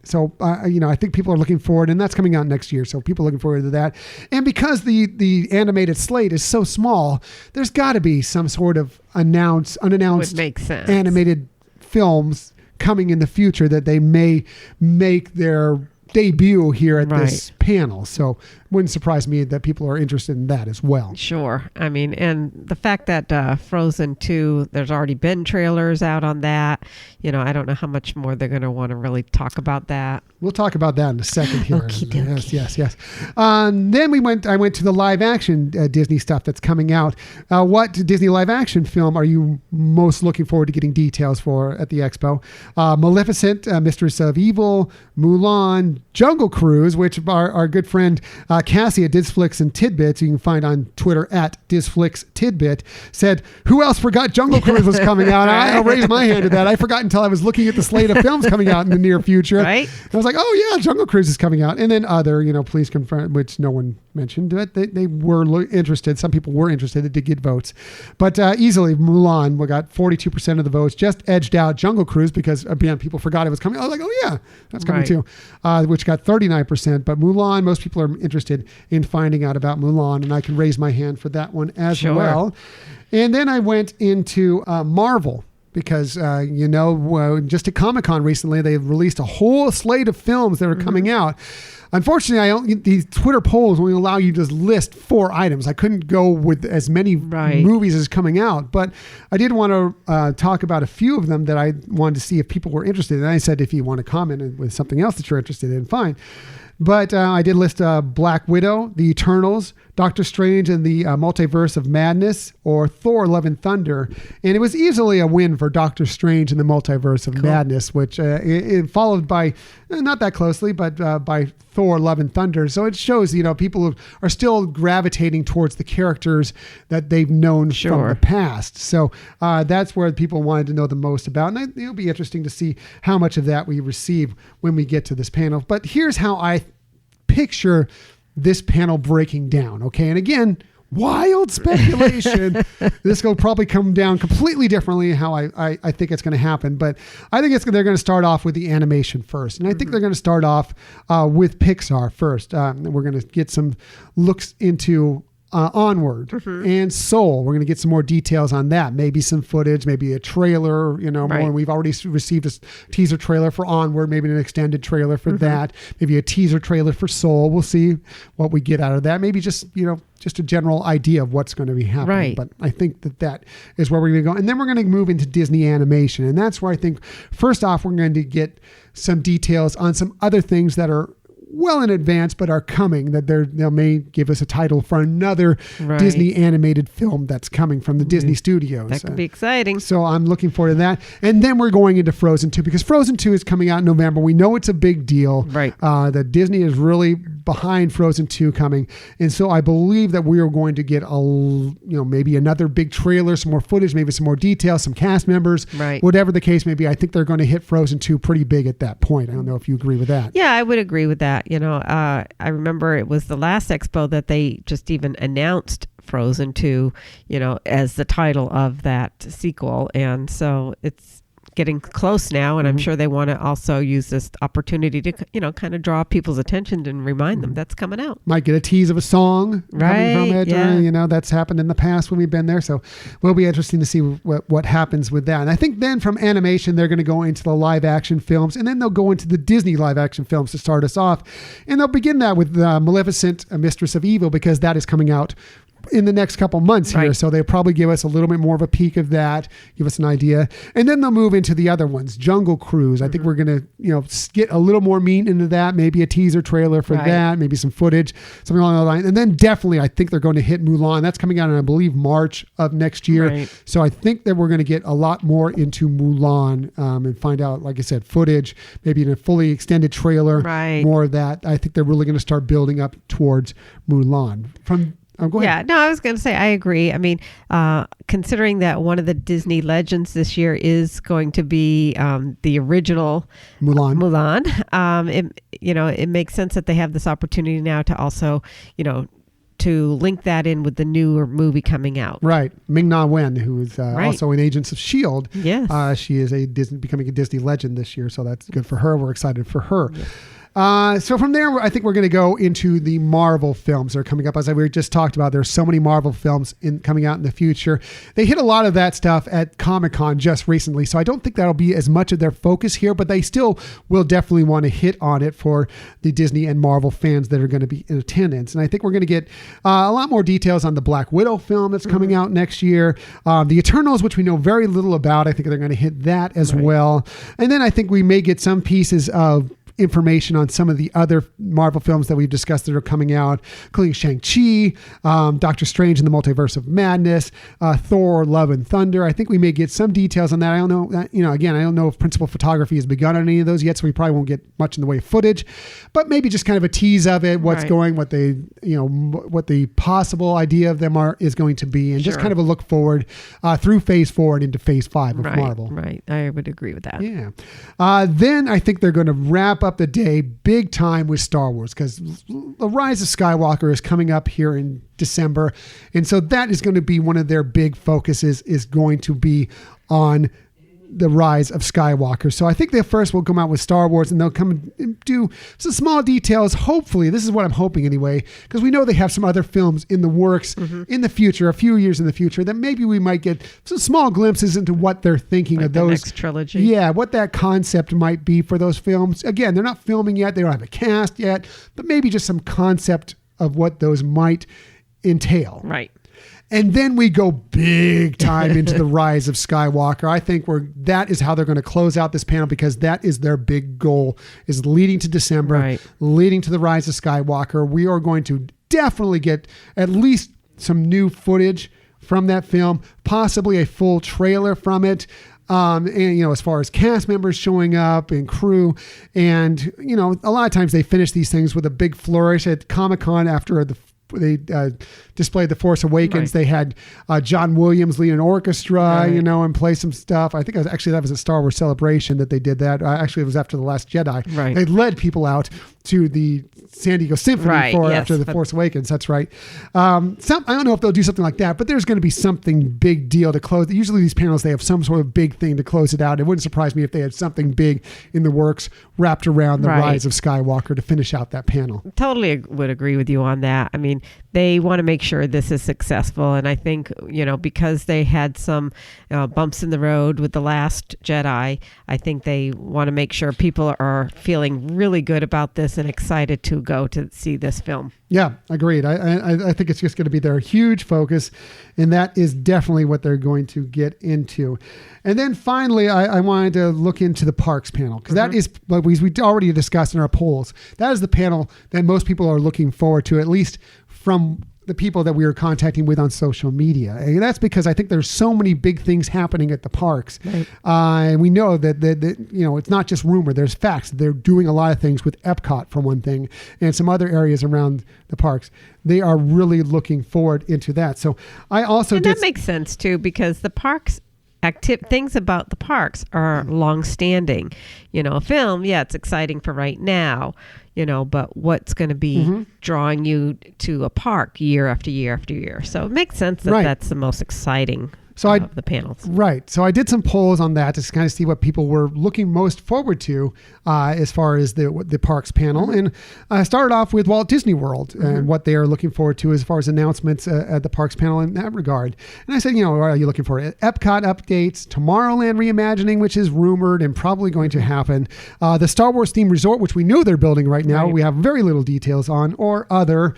So I think people are looking forward, and that's coming out next year. So people are looking forward to that. And because the animated slate is so small, there's got to be some sort of unannounced animated films coming in the future that they may make their debut here at this panel. So wouldn't surprise me that people are interested in that as well. Sure. I mean, and the fact that Frozen 2, there's already been trailers out on that. I don't know how much more they're going to want to really talk about that. We'll talk about that in a second here. Okey-dokey. Yes. Then I went to the live action Disney stuff that's coming out. What Disney live action film are you most looking forward to getting details for at the expo? Maleficent, Mistress of Evil, Mulan, Jungle Cruise, which our good friend Cassie at Disflix and Tidbits, you can find on Twitter at DisflixTidbit, said, who else forgot Jungle Cruise was coming out? I'll raise my hand to that. I forgot until I was looking at the slate of films coming out in the near future. Right. And I was like, oh yeah, Jungle Cruise is coming out. And then other, please confirm, which no one mentioned, but they were interested. Some people were interested to get votes. But easily, Mulan, we got 42% of the votes, just edged out Jungle Cruise because, again, people forgot it was coming. I was like, oh yeah, that's coming too, which got 39%. But Mulan, most people are interested in finding out about Mulan, and I can raise my hand for that one as well. And then I went into Marvel, because, just at Comic-Con recently, they released a whole slate of films that are coming out. Unfortunately, these Twitter polls only allow you to just list 4 items. I couldn't go with as many movies as coming out, but I did want to talk about a few of them that I wanted to see if people were interested. And I said, if you want to comment with something else that you're interested in, fine. But I did list Black Widow, The Eternals, Doctor Strange and the Multiverse of Madness, or Thor: Love and Thunder. And it was easily a win for Doctor Strange and the Multiverse of Madness, which it followed by, not that closely, but by Thor: Love and Thunder. So it shows, people are still gravitating towards the characters that they've known from the past. So that's where people wanted to know the most about. And it'll be interesting to see how much of that we receive when we get to this panel. But here's how I picture this panel breaking down. Okay. And again, wild speculation. This will probably come down completely differently how I think it's going to happen. But I think they're going to start off with the animation first. And I think they're going to start off with Pixar first. We're going to get some looks into Onward and Soul. We're going to get some more details on that. Maybe some footage, maybe a trailer, more. We've already received a teaser trailer for Onward, maybe an extended trailer for that, maybe a teaser trailer for Soul. We'll see what we get out of that. Maybe just a general idea of what's going to be happening. But I think that is where we're going to go. And then we're going to move into Disney animation. And that's where I think, first off, we're going to get some details on some other things that are well in advance, but are coming, that they may give us a title for another Disney animated film that's coming from the Disney studios. That could be exciting. So I'm looking forward to that. And then we're going into Frozen 2, because Frozen 2 is coming out in November. We know it's a big deal. That Disney is really behind Frozen 2 coming. And so I believe that we are going to get maybe another big trailer, some more footage, maybe some more details, some cast members, whatever the case may be. I think they're going to hit Frozen 2 pretty big at that point. I don't know if you agree with that. Yeah, I would agree with that. I remember it was the last expo that they just even announced Frozen 2, as the title of that sequel. And so it's getting close now, and I'm sure they want to also use this opportunity to, kind of draw people's attention and remind them that's coming out. Might get a tease of a song coming from it. Yeah. That's happened in the past when we've been there. So will be interesting to see what happens with that. And I think then from animation, they're going to go into the live action films, and then they'll go into the Disney live action films to start us off. And they'll begin that with Maleficent, Mistress of Evil, because that is coming out in the next couple months here. So they'll probably give us a little bit more of a peek of that, give us an idea. And then they'll move into the other ones. Jungle Cruise. I think we're going to, get a little more meat into that. Maybe a teaser trailer for that, maybe some footage, something along that line. And then definitely, I think they're going to hit Mulan. That's coming out in, I believe, March of next year. So I think that we're going to get a lot more into Mulan and find out, like I said, footage, maybe in a fully extended trailer, more of that. I think they're really going to start building up towards Mulan. Go ahead. Yeah, no, I was going to say, I agree. I mean, considering that one of the Disney legends this year is going to be the original Mulan, it makes sense that they have this opportunity now to also, to link that in with the newer movie coming out. Right. Ming-Na Wen, who is also in Agents of S.H.I.E.L.D. Yes. She is becoming a Disney legend this year, so that's good for her. We're excited for her. Yes. So from there, I think we're going to go into the Marvel films that are coming up. As we just talked about, there's so many Marvel films coming out in the future. They hit a lot of that stuff at Comic-Con just recently, so I don't think that'll be as much of their focus here, but they still will definitely want to hit on it for the Disney and Marvel fans that are going to be in attendance. And I think we're going to get a lot more details on the Black Widow film that's coming out next year. The Eternals, which we know very little about, I think they're going to hit that as well. And then I think we may get some pieces of information on some of the other Marvel films that we've discussed that are coming out, including Shang-Chi, Doctor Strange and the Multiverse of Madness, Thor: Love and Thunder. I think we may get some details on that. I don't know. Again, I don't know if principal photography has begun on any of those yet, so we probably won't get much in the way of footage, but maybe just kind of a tease of it, what's going, what the possible idea of them is going to be, and just kind of a look forward through Phase 4 and into Phase 5 of Marvel. Right. I would agree with that. Yeah. Then I think they're going to wrap up the day big time with Star Wars, because The Rise of Skywalker is coming up here in December, and so that is going to be one of their big focuses, is going to be on the Rise of Skywalker. So I think they first will come out with Star Wars, and they'll come and do some small details. Hopefully, this is what I'm hoping anyway, because we know they have some other films in the works in the future, a few years in the future, that maybe we might get some small glimpses into what they're thinking like of those. Next trilogy. Yeah, what that concept might be for those films. Again, they're not filming yet. They don't have a cast yet, but maybe just some concept of what those might entail. Right. And then we go big time into the Rise of Skywalker. I think that is how they're going to close out this panel, because that is their big goal, is leading to December, leading to the Rise of Skywalker. We are going to definitely get at least some new footage from that film, possibly a full trailer from it. And, as far as cast members showing up and crew, and, a lot of times they finish these things with a big flourish at Comic-Con after they displayed The Force Awakens. They had John Williams lead an orchestra, and play some stuff. I think that was a Star Wars Celebration that they did that. Actually, it was after The Last Jedi. Right. They led people out to the San Diego Symphony after The Force Awakens. That's right. I don't know if they'll do something like that, but there's going to be something big deal to close. Usually these panels, they have some sort of big thing to close it out. It wouldn't surprise me if they had something big in the works wrapped around the Rise of Skywalker to finish out that panel. Totally would agree with you on that. I mean, they want to make sure this is successful. And I think, because they had some bumps in the road with The Last Jedi, I think they want to make sure people are feeling really good about this and excited to go to see this film. Yeah, agreed. I think it's just going to be their huge focus, and that is definitely what they're going to get into. And then finally, I wanted to look into the parks panel, because that is, like we already discussed in our polls, that is the panel that most people are looking forward to, at least from the people that we were contacting with on social media. And that's because I think there's so many big things happening at the parks. Right. And we know that it's not just rumor, there's facts. They're doing a lot of things with Epcot, for one thing, and some other areas around the parks. They are really looking forward into that. So I also that makes sense too, because the parks things about the parks are long-standing. A film, it's exciting for right now, but what's going to be drawing you to a park year after year after year. So it makes sense that that's the most exciting of the panels. Right. So I did some polls on that to kind of see what people were looking most forward to as far as the parks panel. And I started off with Walt Disney World and what they are looking forward to as far as announcements at the parks panel in that regard. And I said, what are you looking for? Epcot updates, Tomorrowland reimagining, which is rumored and probably going to happen. The Star Wars themed resort, which we know they're building right now. Right. We have very little details on, or other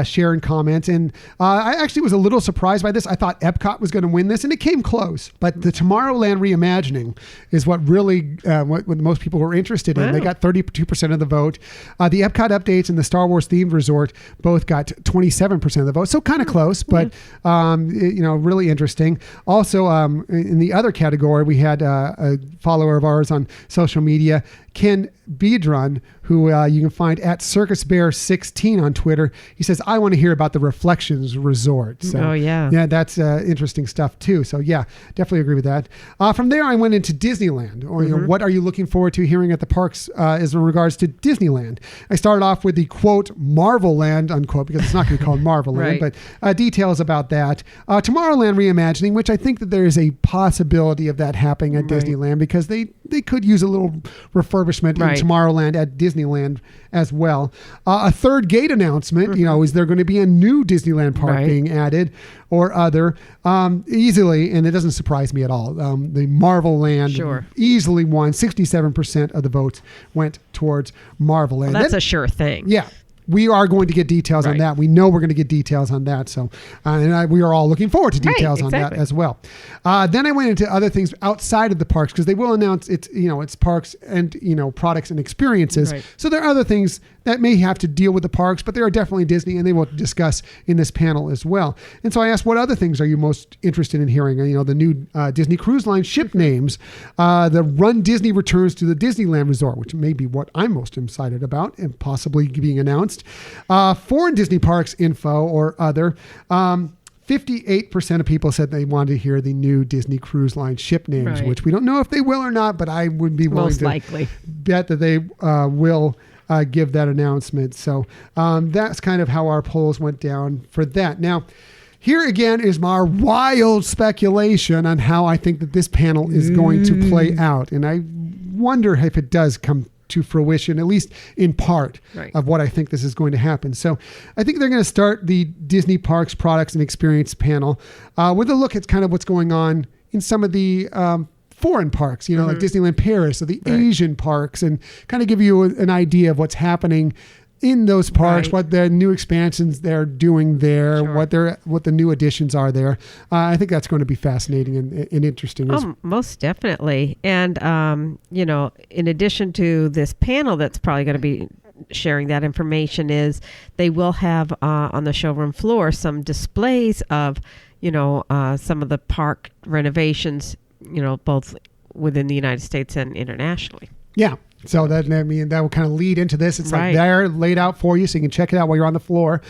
sharing comments. And I actually was a little surprised by this. I thought Epcot was going to win this, and it came close. But the Tomorrowland reimagining is what really what most people were interested in. Wow. They got 32% of the vote. The Epcot updates and the Star Wars themed resort both got 27% of the vote. So kind of close, but really interesting. Also, in the other category, we had a follower of ours on social media, Ken Biedron, who you can find at Circus Bear 16 on Twitter. He says, I want to hear about the Reflections Resort. So, yeah, that's interesting stuff too. So yeah, definitely agree with that. From there, I went into Disneyland, or what are you looking forward to hearing at the parks as in regards to Disneyland? I started off with the quote Marvel Land unquote, because it's not going to be called Marvel Land, but details about that. Tomorrowland reimagining, which I think that there is a possibility of that happening at Disneyland, because they could use a little refurbishment in Tomorrowland at Disneyland as well. A third gate announcement, is there going to be a new Disneyland park being added or other? Easily, and it doesn't surprise me at all, the Marvel Land easily won. 67% of the votes went towards Marvel Land. Well, that's a sure thing. Yeah. We are going to get details on that. We know we're going to get details on that. So, we are all looking forward to details on that as well. Then I went into other things outside of the parks, because they will announce its parks and, products and experiences. Right. So there are other things that may have to deal with the parks, but they are definitely Disney, and they will discuss in this panel as well. And so I asked, what other things are you most interested in hearing? The new Disney Cruise Line ship names, the Run Disney returns to the Disneyland Resort, which may be what I'm most excited about and possibly being announced. Foreign Disney parks info or other. 58% of people said they wanted to hear the new Disney Cruise Line ship names, which we don't know if they will or not, but I would be willing to bet that they will give that announcement. So that's kind of how our polls went down for that. Now, Here again is my wild speculation on how I think that this panel is going to play out. And I wonder if it does come to fruition, at least in part, of what I think this is going to happen. So I think they're going to start the Disney Parks Products and Experience panel with a look at kind of what's going on in some of the foreign parks, like Disneyland Paris or the Asian parks, and kind of give you an idea of what's happening in those parks, what the new expansions they're doing there, what the new additions are there. I think that's going to be fascinating and interesting. Most definitely. And, in addition to this panel that's probably going to be sharing that information, is they will have on the showroom floor some displays of, some of the park renovations, both within the United States and internationally. Yeah. So that will kind of lead into this. It's like they're laid out for you so you can check it out while you're on the floor.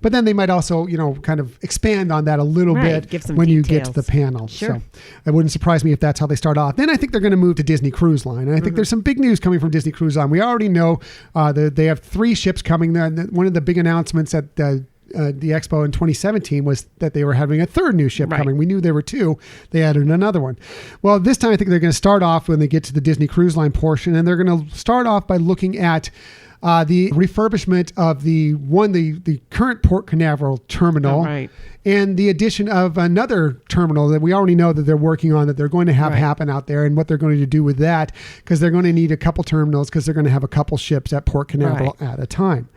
But then they might also, kind of expand on that a little bit when you get to the panel. Sure. So it wouldn't surprise me if that's how they start off. Then I think they're going to move to Disney Cruise Line. And I think there's some big news coming from Disney Cruise Line. We already know that they have 3 ships coming. One of the big announcements at the Expo in 2017 was that they were having a 3rd new ship coming. We knew there were 2. They added another one. Well, this time I think they're going to start off when they get to the Disney Cruise Line portion, and they're going to start off by looking at the refurbishment of the current Port Canaveral terminal and the addition of another terminal that we already know that they're working on, that they're going to have happen out there, and what they're going to do with that, because they're going to need a couple terminals, because they're going to have a couple ships at Port Canaveral at a time.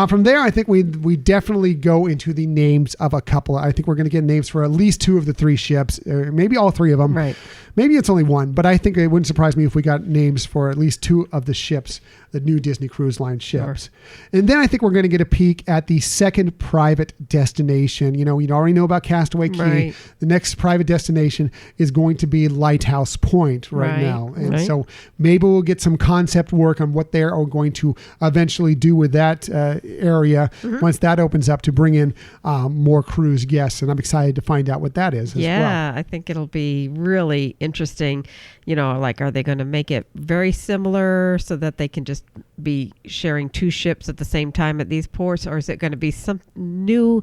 From there, I think we definitely go into the names of a couple. I think we're going to get names for at least 2 of the 3 ships, maybe all 3 of them. Maybe it's only 1, but I think it wouldn't surprise me if we got names for at least 2 of the ships, the new Disney Cruise Line ships. And then I think we're going to get a peek at the second private destination. We already know about Castaway Cay. The next private destination is going to be Lighthouse Point now. And so maybe we'll get some concept work on what they're going to eventually do with that area once that opens up to bring in more cruise guests. And I'm excited to find out what that is as well. I think it'll be really interesting. Are they going to make it very similar so that they can just be sharing 2 ships at the same time at these ports? Or is it going to be some new,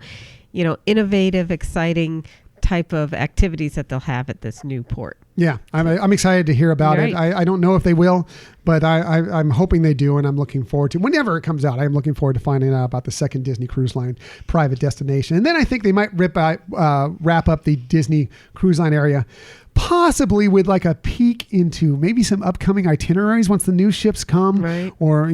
innovative, exciting type of activities that they'll have at this new port? Yeah, I'm excited to hear about it. I don't know if they will, but I'm hoping they do, and I'm looking forward to whenever it comes out. I'm looking forward to finding out about the second Disney Cruise Line private destination. And then I think they might wrap up the Disney Cruise Line area, possibly with like a peek into maybe some upcoming itineraries once the new ships come, or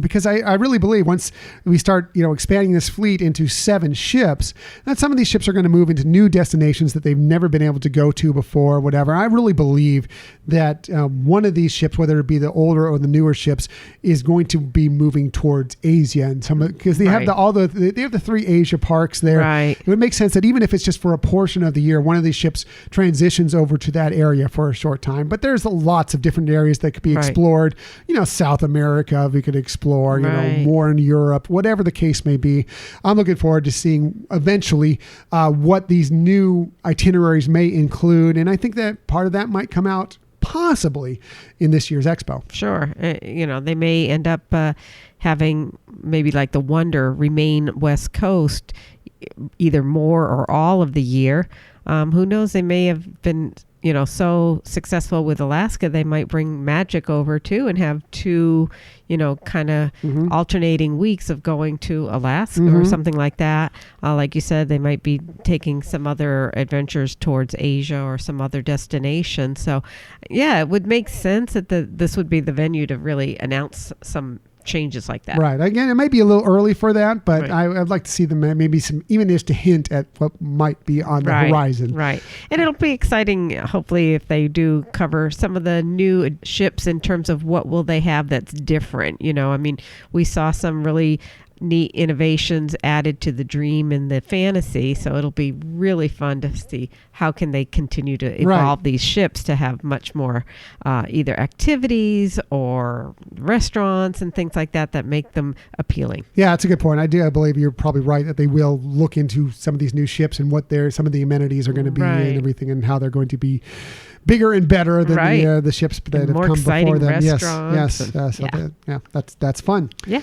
because I really believe once we start expanding this fleet into 7 ships, that some of these ships are going to move into new destinations that they've never been able to go to before, whatever. I really believe that one of these ships, whether it be the older or the newer ships, is going to be moving towards Asia, and because they have they have the 3 Asia parks there. It would make sense that even if it's just for a portion of the year, one of these ships transitions over to that area for a short time. But there's lots of different areas that could be explored. South America we could explore. More in Europe, whatever the case may be. I'm looking forward to seeing eventually what these new itineraries may include, and I think that part of that might come out possibly in this year's Expo. Sure. They may end up having maybe like the Wonder remain West Coast either more or all of the year. Who knows? They may have been, so successful with Alaska, they might bring Magic over too and have 2, kind of alternating weeks of going to Alaska or something like that. Like you said, they might be taking some other adventures towards Asia or some other destination. So, yeah, it would make sense that this would be the venue to really announce some changes like that. Right. Again, it might be a little early for that, but I'd like to see them maybe even just a hint at what might be on the horizon. Right. And it'll be exciting, hopefully, if they do cover some of the new ships in terms of what will they have that's different. We saw some really neat innovations added to the Dream and the Fantasy, so it'll be really fun to see how can they continue to evolve these ships to have much more either activities or restaurants and things like that make them appealing. Yeah, that's a good point. I believe you're probably right that they will look into some of these new ships and what some of the amenities are going to be and everything, and how they're going to be bigger and better than the ships that have come before them. That's fun. Yeah.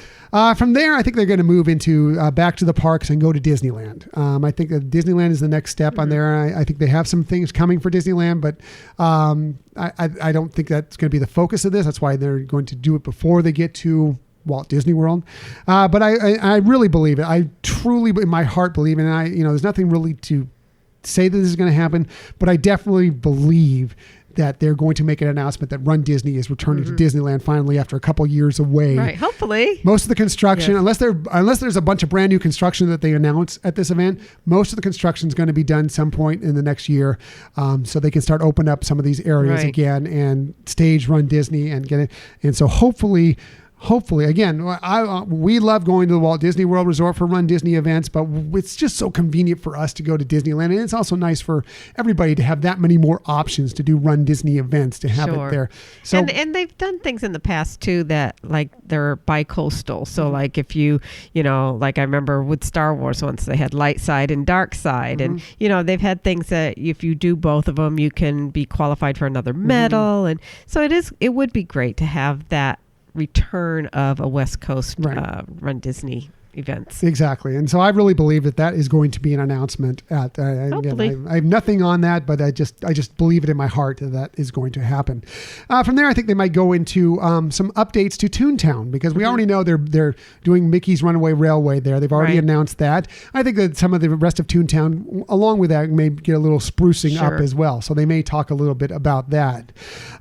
From there, I think they're going to move into back to the parks and go to Disneyland. I think that Disneyland is the next step on there. I think they have some things coming for Disneyland, but I don't think that's going to be the focus of this. That's why they're going to do it before they get to Walt Disney World. But I really believe it. I truly, in my heart, believe it. And there's nothing really to say that this is going to happen, but I definitely believe that they're going to make an announcement that Run Disney is returning to Disneyland finally after a couple years away. Right, hopefully. Most of the construction, unless there's a bunch of brand new construction that they announce at this event, most of the construction is going to be done some point in the next year, so they can start open up some of these areas again and stage Run Disney and get it. And so hopefully, again, we love going to the Walt Disney World Resort for Run Disney events, but it's just so convenient for us to go to Disneyland. And it's also nice for everybody to have that many more options to do Run Disney events, to have it there. So, and they've done things in the past too that like they're bi-coastal. So like if you like I remember with Star Wars once they had light side and dark side. And, they've had things that if you do both of them, you can be qualified for another medal. And so it would be great to have that return of a West Coast Run Disney events. Exactly. And so I really believe that is going to be an announcement at again, I have nothing on that, but I just believe it in my heart that is going to happen. From there, I think they might go into some updates to Toontown, because we already know they're doing Mickey's Runaway Railway there. They've already announced that. I think that some of the rest of Toontown along with that may get a little sprucing up as well. So they may talk a little bit about that.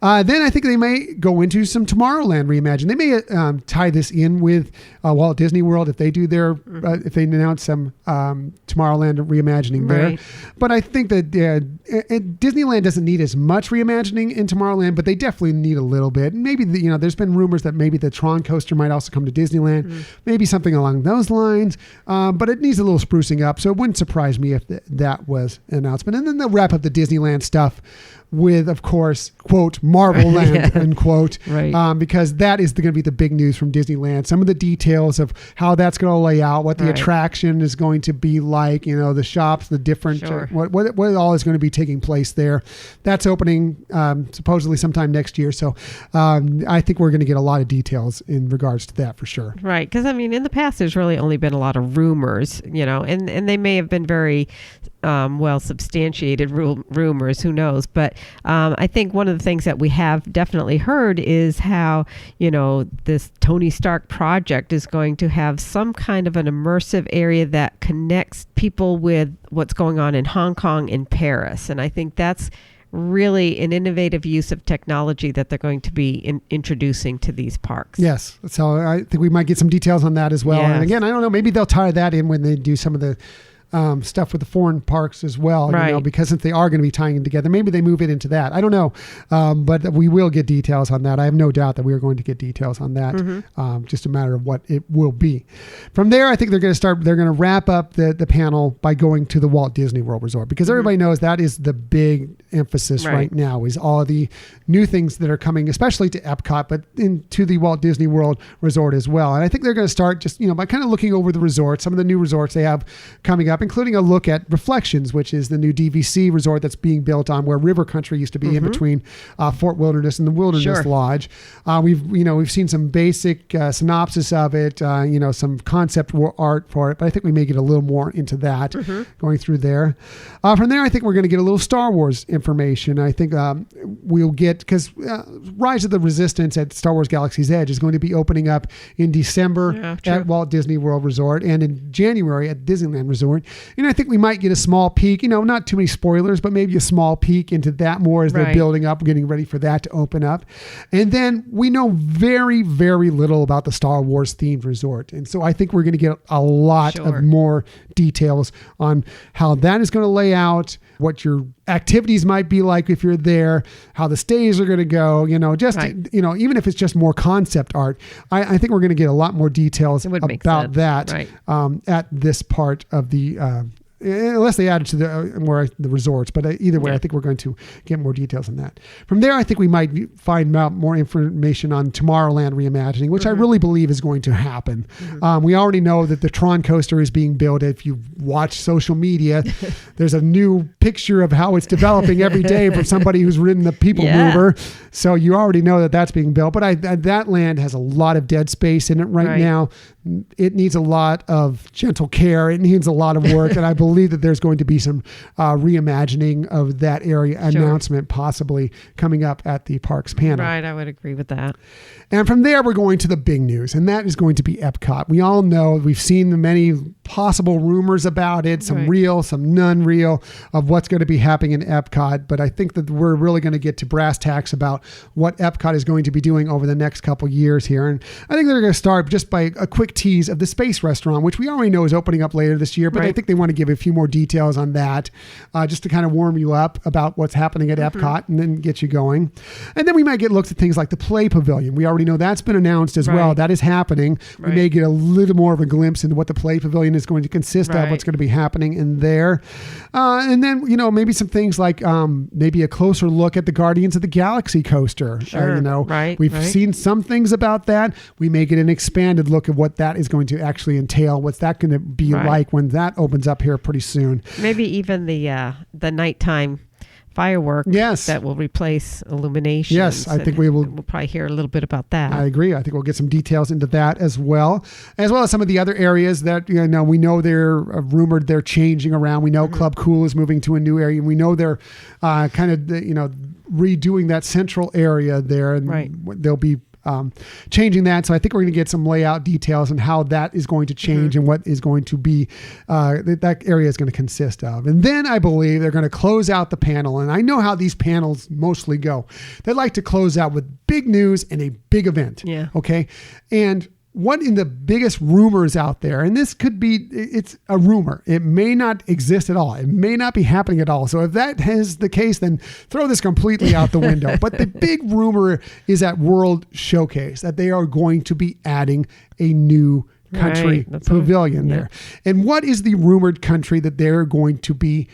Then I think they may go into some Tomorrowland Reimagine. They may tie this in with Walt Disney World if they do if they announce some Tomorrowland reimagining there. But I think that Disneyland doesn't need as much reimagining in Tomorrowland, but they definitely need a little bit. And maybe there's been rumors that maybe the Tron coaster might also come to Disneyland, maybe something along those lines. But it needs a little sprucing up, so it wouldn't surprise me if that was an announcement. And then they'll wrap up the Disneyland stuff with, of course, quote, Marvel Land, unquote, because that is going to be the big news from Disneyland. Some of the details of how that's going to lay out, what the attraction is going to be like, the shops, the different, what all is going to be taking place there. That's opening supposedly sometime next year. So I think we're going to get a lot of details in regards to that for sure. Right. Because, in the past, there's really only been a lot of rumors, and they may have been very substantiated rumors, who knows. But I think one of the things that we have definitely heard is how, this Tony Stark project is going to have some kind of an immersive area that connects people with what's going on in Hong Kong and Paris. And I think that's really an innovative use of technology that they're going to be introducing to these parks. Yes. So I think we might get some details on that as well. Yes. And again, I don't know, maybe they'll tie that in when they do some of the stuff with the foreign parks as well, because since they are going to be tying them together, maybe they move it into that. I don't know, but we will get details on that. I have no doubt that we are going to get details on that. Just a matter of what it will be. From there, I think they're going to wrap up the panel by going to the Walt Disney World Resort, because everybody knows that is the big emphasis right now, is all the new things that are coming, especially to Epcot, but into the Walt Disney World Resort as well. And I think they're going to start just, by kind of looking over the resort, some of the new resorts they have coming up, including a look at Reflections, which is the new DVC resort that's being built on where River Country used to be, in between Fort Wilderness and the Wilderness Lodge. We've seen some basic synopsis of it, some concept art for it, but I think we may get a little more into that going through there. From there, I think we're going to get a little Star Wars information. I think we'll get, because Rise of the Resistance at Star Wars Galaxy's Edge is going to be opening up in December at Walt Disney World Resort, and in January at Disneyland Resort. And I think we might get a small peek, not too many spoilers, but maybe a small peek into that more as they're building up, getting ready for that to open up. And then we know very, very little about the Star Wars themed resort. And so I think we're going to get a lot of more details on how that is going to lay out, what your activities might be like if you're there, how the stays are going to go, even if it's just more concept art, I think we're going to get a lot more details about that at this part of the unless they add it to the resorts. But either way, I think we're going to get more details on that. From there, I think we might find out more information on Tomorrowland reimagining, which I really believe is going to happen. We already know that the Tron coaster is being built. If you watch social media, there's a new picture of how it's developing every day from somebody who's ridden the People Mover. So you already know that that's being built. But that land has a lot of dead space in it right now. It needs a lot of gentle care. It needs a lot of work. And I believe that there's going to be some reimagining of that area announcement possibly coming up at the parks panel. Right, I would agree with that. And from there, we're going to the big news, and that is going to be Epcot. We all know, we've seen the many possible rumors about it, some real, some non-real, of what's going to be happening in Epcot. But I think that we're really going to get to brass tacks about what Epcot is going to be doing over the next couple years here. And I think they're going to start just by a quick tease of the Space Restaurant, which we already know is opening up later this year. But I think they want to give a few more details on that, just to kind of warm you up about what's happening at Epcot and then get you going. And then we might get looks at things like the Play Pavilion. We already know that's been announced as well. That is happening. We may get a little more of a glimpse into what the Play Pavilion is going to consist of, what's going to be happening in there. And then, maybe some things like maybe a closer look at the Guardians of the Galaxy coaster. We've seen some things about that. We may get an expanded look of what that is going to actually entail. What's that going to be like when that opens up here pretty soon? Maybe even the nighttime firework that will replace illumination. Yes, I think we'll probably hear a little bit about that. I agree. I think we'll get some details into that as well as some of the other areas that we know they're rumored they're changing around. We know Club Cool is moving to a new area, and we know they're kind of redoing that central area there, and they'll be changing that. So I think we're going to get some layout details on how that is going to change and what is going to be that area is going to consist of. And then I believe they're going to close out the panel. And I know how these panels mostly go. They like to close out with big news and a big event. Yeah. Okay. And what in the biggest rumors out there, and this could be, it's a rumor. It may not exist at all. It may not be happening at all. So if that is the case, then throw this completely out the window. But the big rumor is at World Showcase that they are going to be adding a new country pavilion there. And what is the rumored country that they're going to be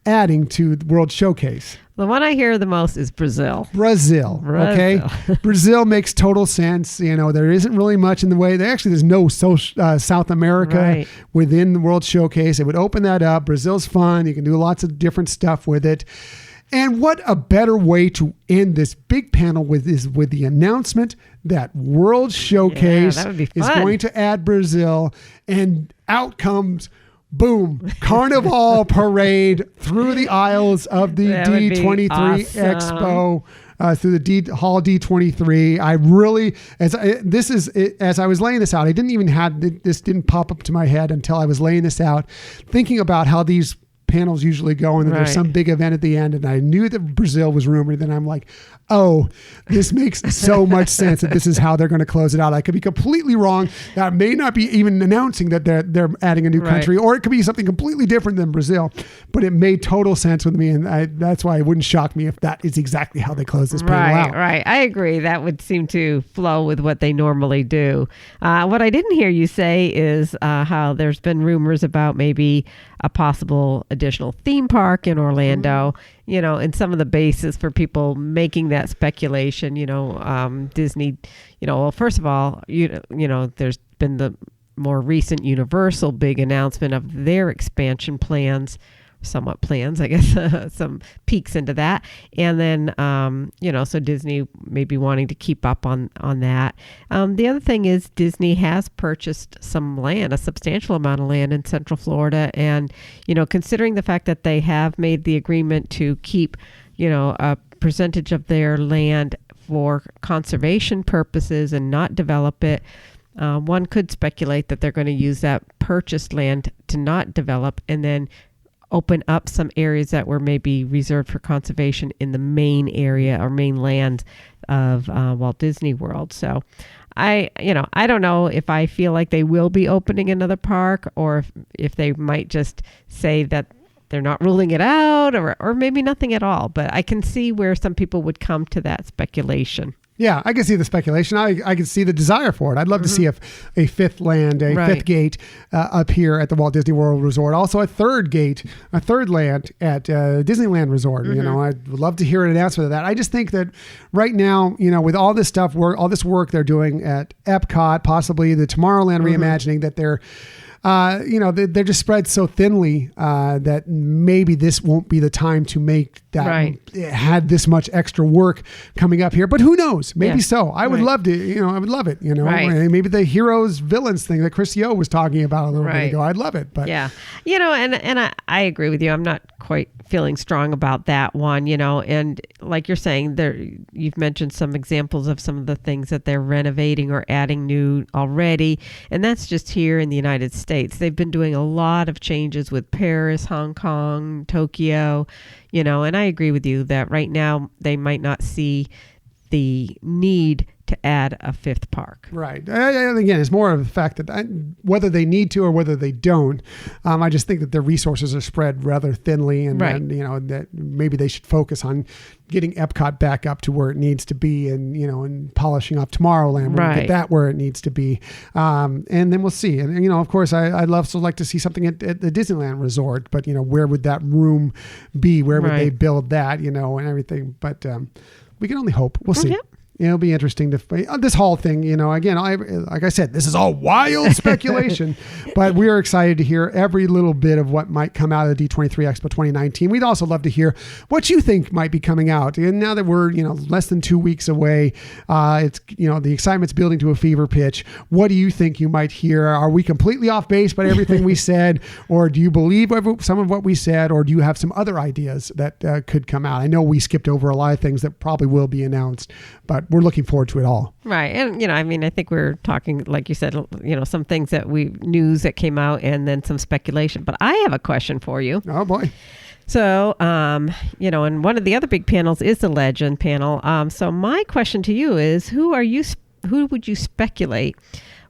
adding to the World Showcase? The one I hear the most is Brazil. Brazil. Okay. Brazil makes total sense. There isn't really much in the way. There's no South America within the World Showcase. It would open that up. Brazil's fun. You can do lots of different stuff with it. And what a better way to end this big panel with the announcement that World Showcase is going to add Brazil, and out comes boom, Carnival Parade through the aisles of the D23 Expo, through the Hall D23. I really, as I was laying this out, I didn't even this didn't pop up to my head until I was laying this out, thinking about how these panels usually go, and then there's some big event at the end, and I knew that Brazil was rumored. Then I'm like, oh, this makes so much sense that this is how they're going to close it out. I could be completely wrong. That may not be even announcing that they're adding a new country, or it could be something completely different than Brazil. But it made total sense with me, and that's why it wouldn't shock me if that is exactly how they close this panel out. Right. I agree. That would seem to flow with what they normally do. What I didn't hear you say is how there's been rumors about maybe a possible additional theme park in Orlando, and some of the basis for people making that speculation, Disney, well, first of all, there's been the more recent Universal big announcement of their expansion plans, somewhat plans, I guess, some peeks into that. And then, so Disney may be wanting to keep up on that. The other thing is Disney has purchased some land, a substantial amount of land in Central Florida. And, considering the fact that they have made the agreement to keep, a percentage of their land for conservation purposes and not develop it, one could speculate that they're going to use that purchased land to not develop and then open up some areas that were maybe reserved for conservation in the main area or main land of Walt Disney World. So I don't know if I feel like they will be opening another park, or if they might just say that they're not ruling it out, or maybe nothing at all. But I can see where some people would come to that speculation. Yeah, I can see the speculation. I can see the desire for it. I'd love to see a fifth land, fifth gate up here at the Walt Disney World Resort. Also a third gate, a third land at Disneyland Resort. You know, I'd love to hear an announcement of that. I just think that right now, you know, with all this stuff, all this work they're doing at Epcot, possibly the Tomorrowland reimagining, that they're you know, they're just spread so thinly that maybe this won't be the time to make that had this much extra work coming up here. But who knows? Maybe so. I would love to, you know, I would love it, you know. Maybe the heroes villains thing that Chris Yeo was talking about a little bit ago. I'd love it. But yeah. You know, and I agree with you. I'm not quite feeling strong about that one, you know, and like you're saying, you've mentioned some examples of some of the things that they're renovating or adding new already, and that's just here in the United States. They've been doing a lot of changes with Paris, Hong Kong, Tokyo, you know, and I agree with you that right now they might not see the need to add a fifth park. Right. And again, it's more of the fact that whether they need to or whether they don't, I just think that their resources are spread rather thinly, and you know, that maybe they should focus on getting Epcot back up to where it needs to be, and you know, and polishing up Tomorrowland, get that where it needs to be, and then we'll see. And you know, of course, I'd also like to see something at the Disneyland Resort, but you know, where would that room be? Where would they build that? You know, and everything. But we can only hope. We'll see. It'll be interesting to this whole thing, you know, again, like I said, this is all wild speculation, but we are excited to hear every little bit of what might come out of the D23 Expo 2019. We'd also love to hear what you think might be coming out. And now that we're, you know, less than 2 weeks away, it's, you know, the excitement's building to a fever pitch. What do you think you might hear? Are we completely off base by everything we said, or do you believe some of what we said, or do you have some other ideas that could come out? I know we skipped over a lot of things that probably will be announced, but we're looking forward to it all. Right. And, you know, I mean, I think we're talking, like you said, you know, some things that news that came out and then some speculation. But I have a question for you. Oh, boy. So, you know, and one of the other big panels is the Legend panel. So my question to you is, who would you speculate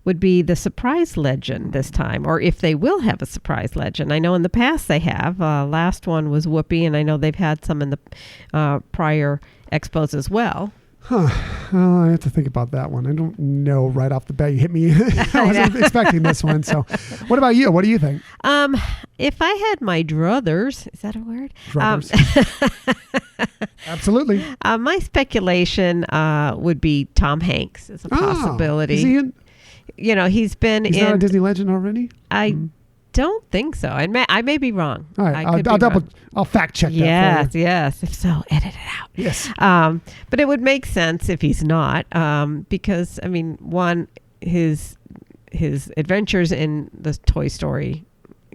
would be the surprise Legend this time, or if they will have a surprise Legend? I know in the past they have. Last one was Whoopi, and I know they've had some in the prior expos as well. Well, I have to think about that one. I don't know right off the bat. You hit me. I wasn't expecting this one. So what about you? What do you think? If I had my druthers, is that a word? Druthers. Absolutely. My speculation would be Tom Hanks as a possibility. Is he in? You know, he's not a Disney legend already? Don't think so. I may be wrong. All right, I'll fact check that. Yes. If so, edit it out. Yes. But it would make sense if he's not, because I mean, one, his adventures in the Toy Story,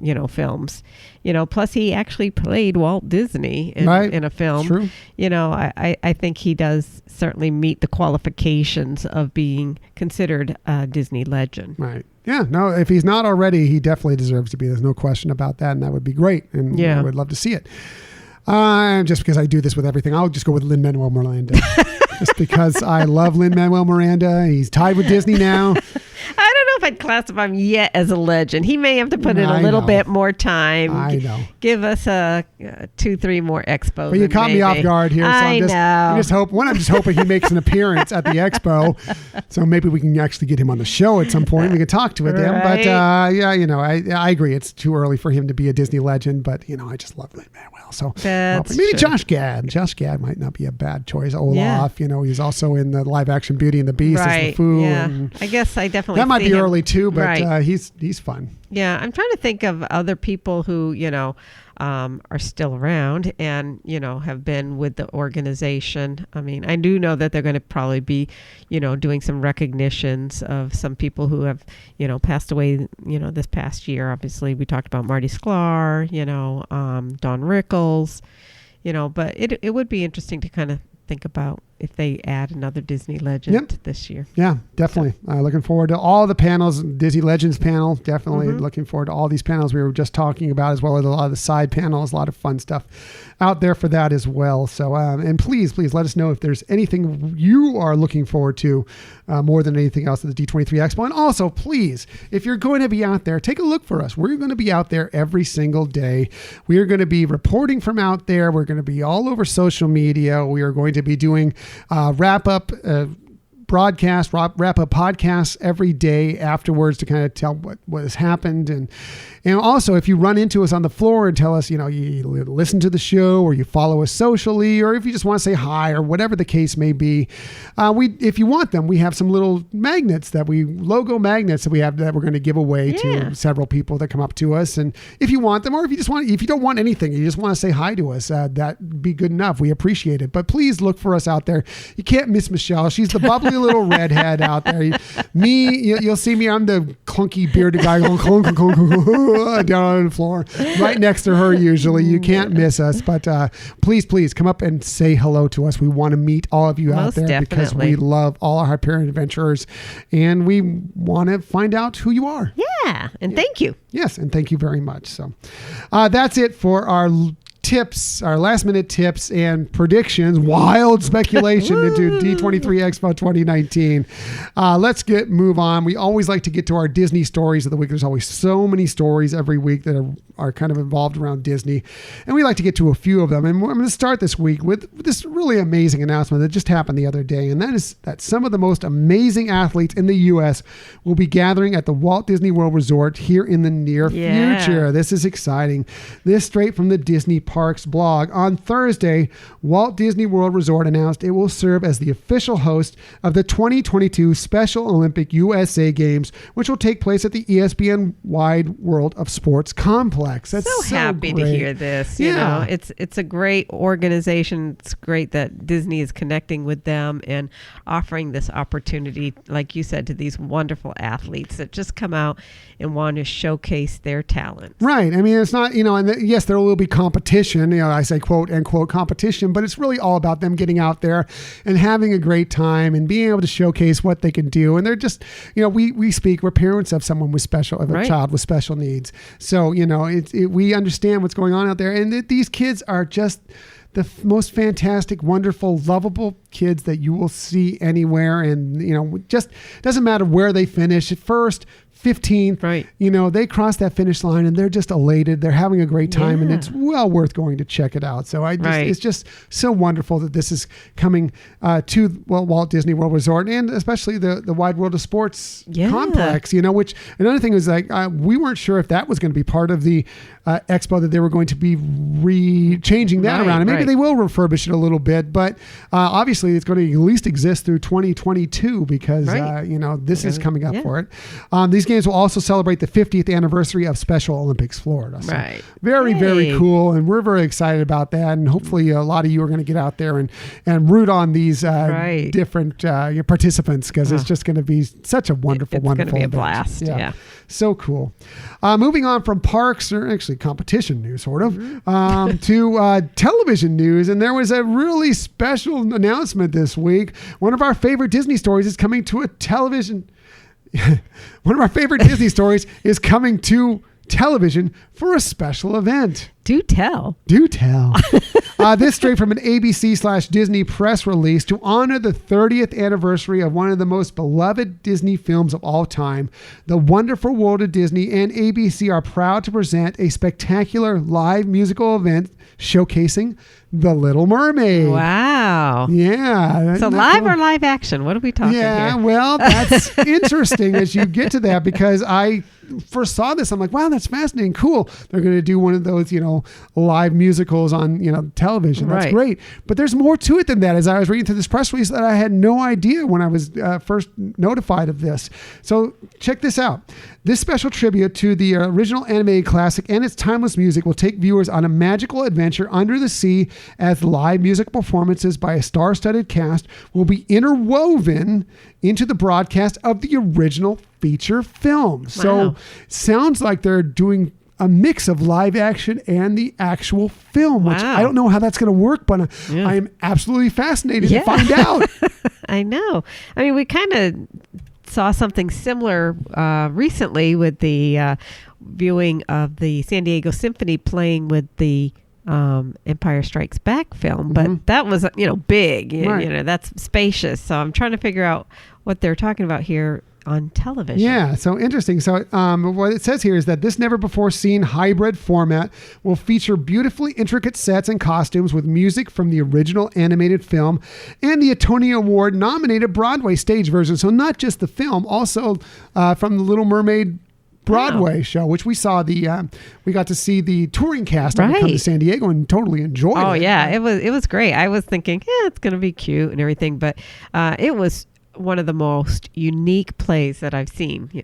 you know, films, you know, plus he actually played Walt Disney in a film. True. You know, I think he does certainly meet the qualifications of being considered a Disney legend. Right. Yeah, no, if he's not already, he definitely deserves to be. There's no question about that, and that would be great, and I would love to see it. Just because I do this with everything, I'll just go with Lin-Manuel Miranda. Just because I love Lin-Manuel Miranda. He's tied with Disney now. I don't know if I'd classify him yet as a legend. He may have to put in a little bit more time. I know. Give us 2-3 more expos. But you caught me off guard here. So I'm just hoping he makes an appearance at the expo. So maybe we can actually get him on the show at some point. We can talk to him. But yeah, you know, I agree. It's too early for him to be a Disney legend. But, you know, I just love Lin-Manuel. So maybe Josh Gad. Josh Gad might not be a bad choice. Olaf, you know, he's also in the live action Beauty and the Beast as the LeFou. Yeah. I guess I definitely that might be early too, but he's fun. Yeah, I'm trying to think of other people who, you know, are still around and, you know, have been with the organization. I mean, I do know that they're going to probably be, you know, doing some recognitions of some people who have, you know, passed away, you know, this past year. Obviously, we talked about Marty Sklar, you know, Don Rickles, you know, but it would be interesting to kind of think about if they add another Disney legend this year. Yeah, definitely. Looking forward to all the panels, Disney Legends panel. Definitely looking forward to all these panels we were just talking about, as well as a lot of the side panels, a lot of fun stuff out there for that as well. So, and please let us know if there's anything you are looking forward to more than anything else at the D23 Expo. And also, please, if you're going to be out there, take a look for us. We're going to be out there every single day. We are going to be reporting from out there. We're going to be all over social media. We are going to be doing wrap up broadcast, wrap up podcasts every day afterwards to kind of tell what has happened. And also, if you run into us on the floor and tell us, you listen to the show, or you follow us socially, or if you just want to say hi, or whatever the case may be, if you want them, we have some little logo magnets that we have that we're going to give away to several people that come up to us. And if you want them, or if you don't want anything, you just want to say hi to us, that'd be good enough. We appreciate it. But please look for us out there. You can't miss Michelle. She's the bubbly little redhead out there. You'll see me. I'm the clunky bearded guy going clunk, clunk, clunk, down on the floor, right next to her usually. You can't miss us. But please come up and say hello to us. We want to meet all of you out there because we love all our Hyperion adventurers, and we want to find out who you are. Yeah, and thank you. Yes, and thank you very much. So that's it for our tips, our last minute tips and predictions, wild speculation into D23 Expo 2019. Let's move on. We always like to get to our Disney stories of the week. There's always so many stories every week that are kind of involved around Disney, and we like to get to a few of them. And I'm going to start this week with this really amazing announcement that just happened the other day, and that is that some of the most amazing athletes in the U.S. will be gathering at the Walt Disney World Resort here in the near future. This is exciting. This straight from the Disney Parks blog. On Thursday, Walt Disney World Resort announced it will serve as the official host of the 2022 Special Olympic USA Games, which will take place at the ESPN Wide World of Sports complex. That's so happy great to hear this. You know, it's a great organization. It's great that Disney is connecting with them and offering this opportunity, like you said, to these wonderful athletes that just come out and want to showcase their talent. Right. I mean, it's not, and yes, there will be competition. I say quote unquote competition, but it's really all about them getting out there and having a great time and being able to showcase what they can do. And they're just, we're parents of someone with a child with special needs. So, we understand what's going on out there. And these kids are just the most fantastic, wonderful, lovable kids that you will see anywhere. And, just doesn't matter where they finish at first, 15th, right? They cross that finish line and they're just elated. They're having a great time, and it's well worth going to check it out. So it's just so wonderful that this is coming to Walt Disney World Resort, and especially the Wide World of Sports complex. Which another thing is we weren't sure if that was going to be part of the expo, that they were going to be changing that around, and maybe they will refurbish it a little bit, but obviously it's going to at least exist through 2022 because this is coming up for it. These games will also celebrate the 50th anniversary of Special Olympics Florida. So very, very cool. And we're very excited about that. And hopefully a lot of you are going to get out there and root on these different participants, because it's just going to be such a wonderful event. It's going to be a blast. Yeah. So cool. Moving on from parks, or actually competition news, sort of, to television news. And there was a really special announcement this week. One of our favorite Disney stories is coming to a television. One of our favorite Disney stories is coming to television for a special event. Do tell. This straight from an ABC/Disney press release to honor the 30th anniversary of one of the most beloved Disney films of all time. The Wonderful World of Disney and ABC are proud to present a spectacular live musical event showcasing The Little Mermaid. Wow. Yeah. So live or live action? What are we talking here? Yeah, well, that's interesting as you get to that, because I first saw this, I'm like, wow, that's fascinating. Cool. They're going to do one of those, live musicals on, television. That's great. But there's more to it than that. As I was reading through this press release, that I had no idea when I was first notified of this. So check this out. This special tribute to the original animated classic and its timeless music will take viewers on a magical adventure under the sea, as live music performances by a star-studded cast will be interwoven into the broadcast of the original feature film. Wow. So sounds like they're doing a mix of live action and the actual film, which I don't know how that's going to work, but I am absolutely fascinated to find out. I know. I mean, we kind of saw something similar recently with the viewing of the San Diego Symphony playing with the Empire Strikes Back film, but that was big, that's spacious. So I'm trying to figure out what they're talking about here on television. Yeah, so interesting. So what it says here is that this never-before-seen hybrid format will feature beautifully intricate sets and costumes with music from the original animated film and the Tony Award-nominated Broadway stage version. So not just the film, also from the Little Mermaid Broadway show, which we saw we got to see the touring cast come to San Diego and totally enjoyed it. Oh yeah, it was great. I was thinking, it's going to be cute and everything, but it was one of the most unique plays that I've seen.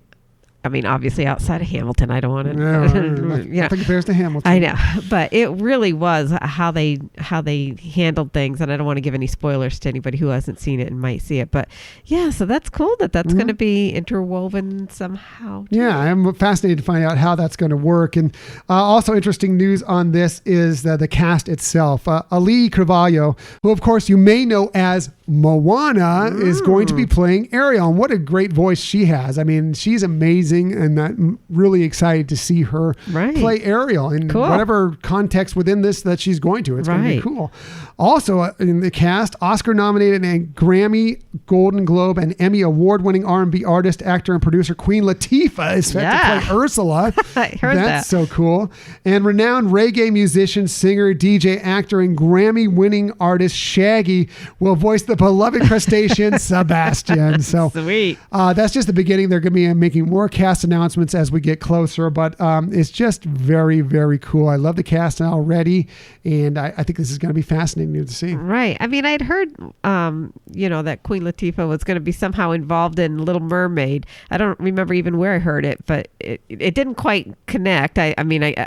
I mean, obviously outside of Hamilton, I don't want to. Nothing compares to Hamilton. I know, but it really was how they handled things, and I don't want to give any spoilers to anybody who hasn't seen it and might see it. But yeah, so that's cool that's going to be interwoven somehow. Yeah, I'm fascinated to find out how that's going to work. And also interesting news on this is the cast itself. Ali Carvalho, who of course you may know as Moana, is going to be playing Ariel, and what a great voice she has. I mean, she's amazing, and I'm really excited to see her play Ariel in whatever context within this that she's going to. It's going to be cool. Also in the cast, Oscar-nominated and Grammy, Golden Globe, and Emmy award-winning R&B artist, actor, and producer Queen Latifah is set to play Ursula. I heard That's so cool. And renowned reggae musician, singer, DJ, actor, and Grammy-winning artist Shaggy will voice the beloved crustacean Sebastian. So sweet. That's just the beginning. They're going to be making more cast announcements as we get closer, but it's just very, very cool. I love the cast already, and I think this is going to be fascinating to see. Right. I mean, I'd heard, that Queen Latifah was going to be somehow involved in Little Mermaid. I don't remember even where I heard it, but it didn't quite connect. I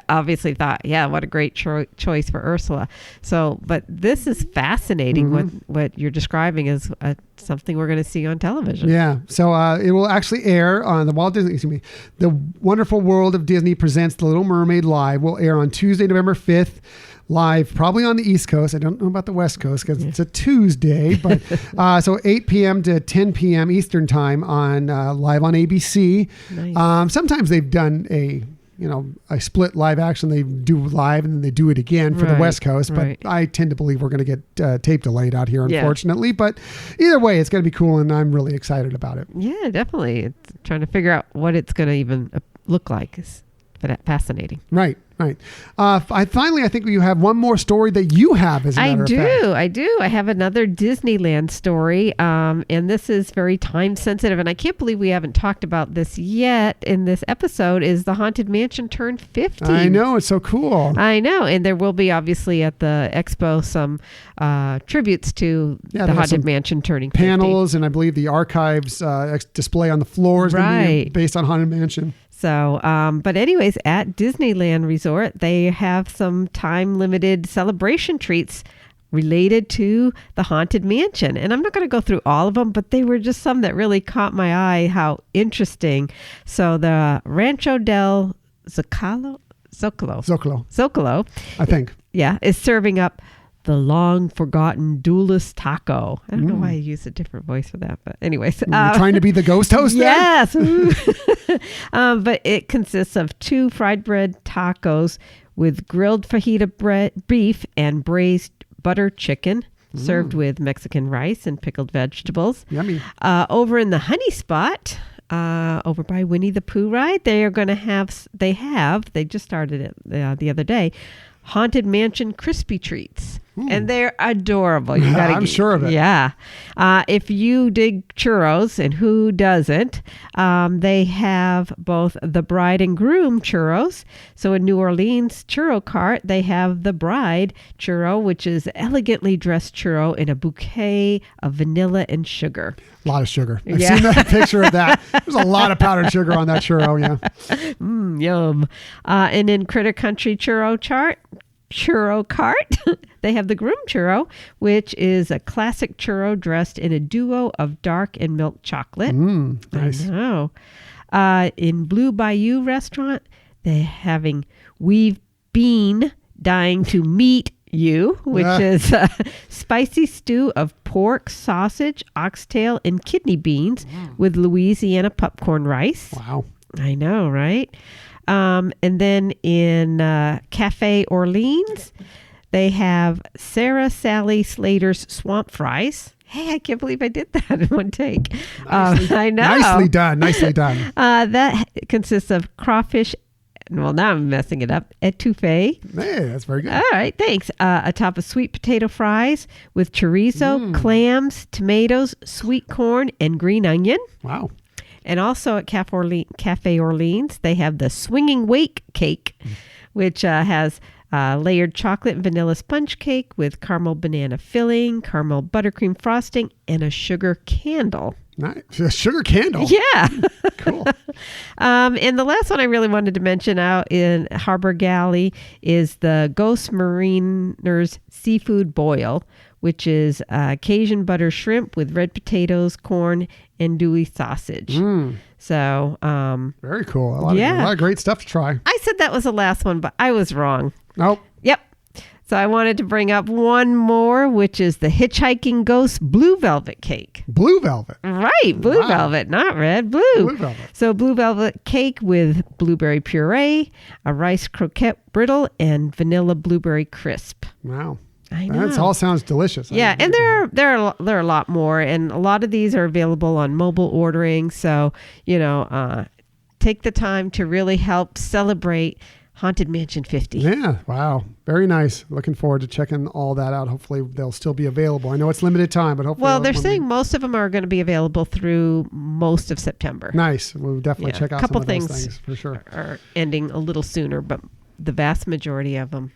obviously thought, what a great choice for Ursula. So, but this is fascinating. What you're describing is something we're going to see on television. Yeah. So it will actually air on The Wonderful World of Disney Presents The Little Mermaid Live will air on Tuesday, November 5th. Live, probably on the East Coast. I don't know about the West Coast because it's a Tuesday, but so 8 p.m. to 10 p.m. Eastern time on live on ABC. Nice. Sometimes they've done a split live action. They do live and then they do it again for the West Coast. But I tend to believe we're going to get tape delayed out here, unfortunately. Yeah. But either way, it's going to be cool, and I'm really excited about it. Yeah, definitely. It's trying to figure out what it's going to even look like is fascinating. Right. I think you have one more story that you have. As a matter of fact. I do. I have another Disneyland story, and this is very time sensitive, and I can't believe we haven't talked about this yet in this episode. Is the Haunted Mansion turned 50? I know, it's so cool. I know, and there will be obviously at the expo some tributes to the Haunted Mansion turning 50. Panels, and I believe the archives display on the floors based on Haunted Mansion. So, but anyways, at Disneyland Resort, they have some time-limited celebration treats related to the Haunted Mansion. And I'm not going to go through all of them, but they were just some that really caught my eye, how interesting. So the Rancho del Zocalo, I think. Yeah, is serving up the long-forgotten duelist taco. I don't know why I use a different voice for that, but anyways. You're trying to be the ghost host there? Yes. But it consists of 2 fried bread tacos with grilled fajita beef and braised butter chicken, served with Mexican rice and pickled vegetables. Yummy. Over in the Honey Spot, over by Winnie the Pooh ride, they just started it the other day, Haunted Mansion Crispy Treats. And they're adorable. I'm sure of it. Yeah. If you dig churros, and who doesn't, they have both the bride and groom churros. So in New Orleans churro cart, they have the bride churro, which is elegantly dressed churro in a bouquet of vanilla and sugar. A lot of sugar. I've seen that picture of that. There's a lot of powdered sugar on that churro, Yum. And in Critter Country churro cart, they have the groom churro, which is a classic churro dressed in a duo of dark and milk chocolate. Nice. I know. In Blue Bayou restaurant, they're having We've Been Dying to Meet You, which is a spicy stew of pork, sausage, oxtail, and kidney beans with Louisiana popcorn rice. Wow. I know, right? And then in Cafe Orleans, they have Sarah Sally Slater's swamp fries, Hey, I can't believe I did that in one take. Nicely, I know. Nicely done. Nicely done. That consists of crawfish. Well, now I'm messing it up. Etouffee. Hey, that's very good. All right, thanks. A top of sweet potato fries with chorizo, clams, tomatoes, sweet corn, and green onion. Wow. And also at Cafe Orleans, they have the swinging wake cake, which has layered chocolate and vanilla sponge cake with caramel banana filling, caramel buttercream frosting, and a sugar candle. Nice. A sugar candle. Yeah. Cool. And the last one I really wanted to mention out in Harbor Galley is the Ghost Mariner's Seafood Boil, which is Cajun butter shrimp with red potatoes, corn, and andouille sausage. So, very cool. A lot of great stuff to try. I said that was the last one, but I was wrong. Nope. Yep. So I wanted to bring up one more, which is the Hitchhiking Ghost Blue Velvet Cake. Blue velvet. Right. Blue velvet, not red, blue. Blue velvet. So blue velvet cake with blueberry puree, a rice croquette brittle, and vanilla blueberry crisp. Wow. I know. That all sounds delicious. Yeah, and there are a lot more, and a lot of these are available on mobile ordering. So, take the time to really help celebrate Haunted Mansion 50. Yeah. Wow. Very nice. Looking forward to checking all that out. Hopefully they'll still be available. I know it's limited time, but hopefully. Well, they're saying most of them are going to be available through most of September. Nice. We'll definitely check out a couple some of those things for sure. Are ending a little sooner, but the vast majority of them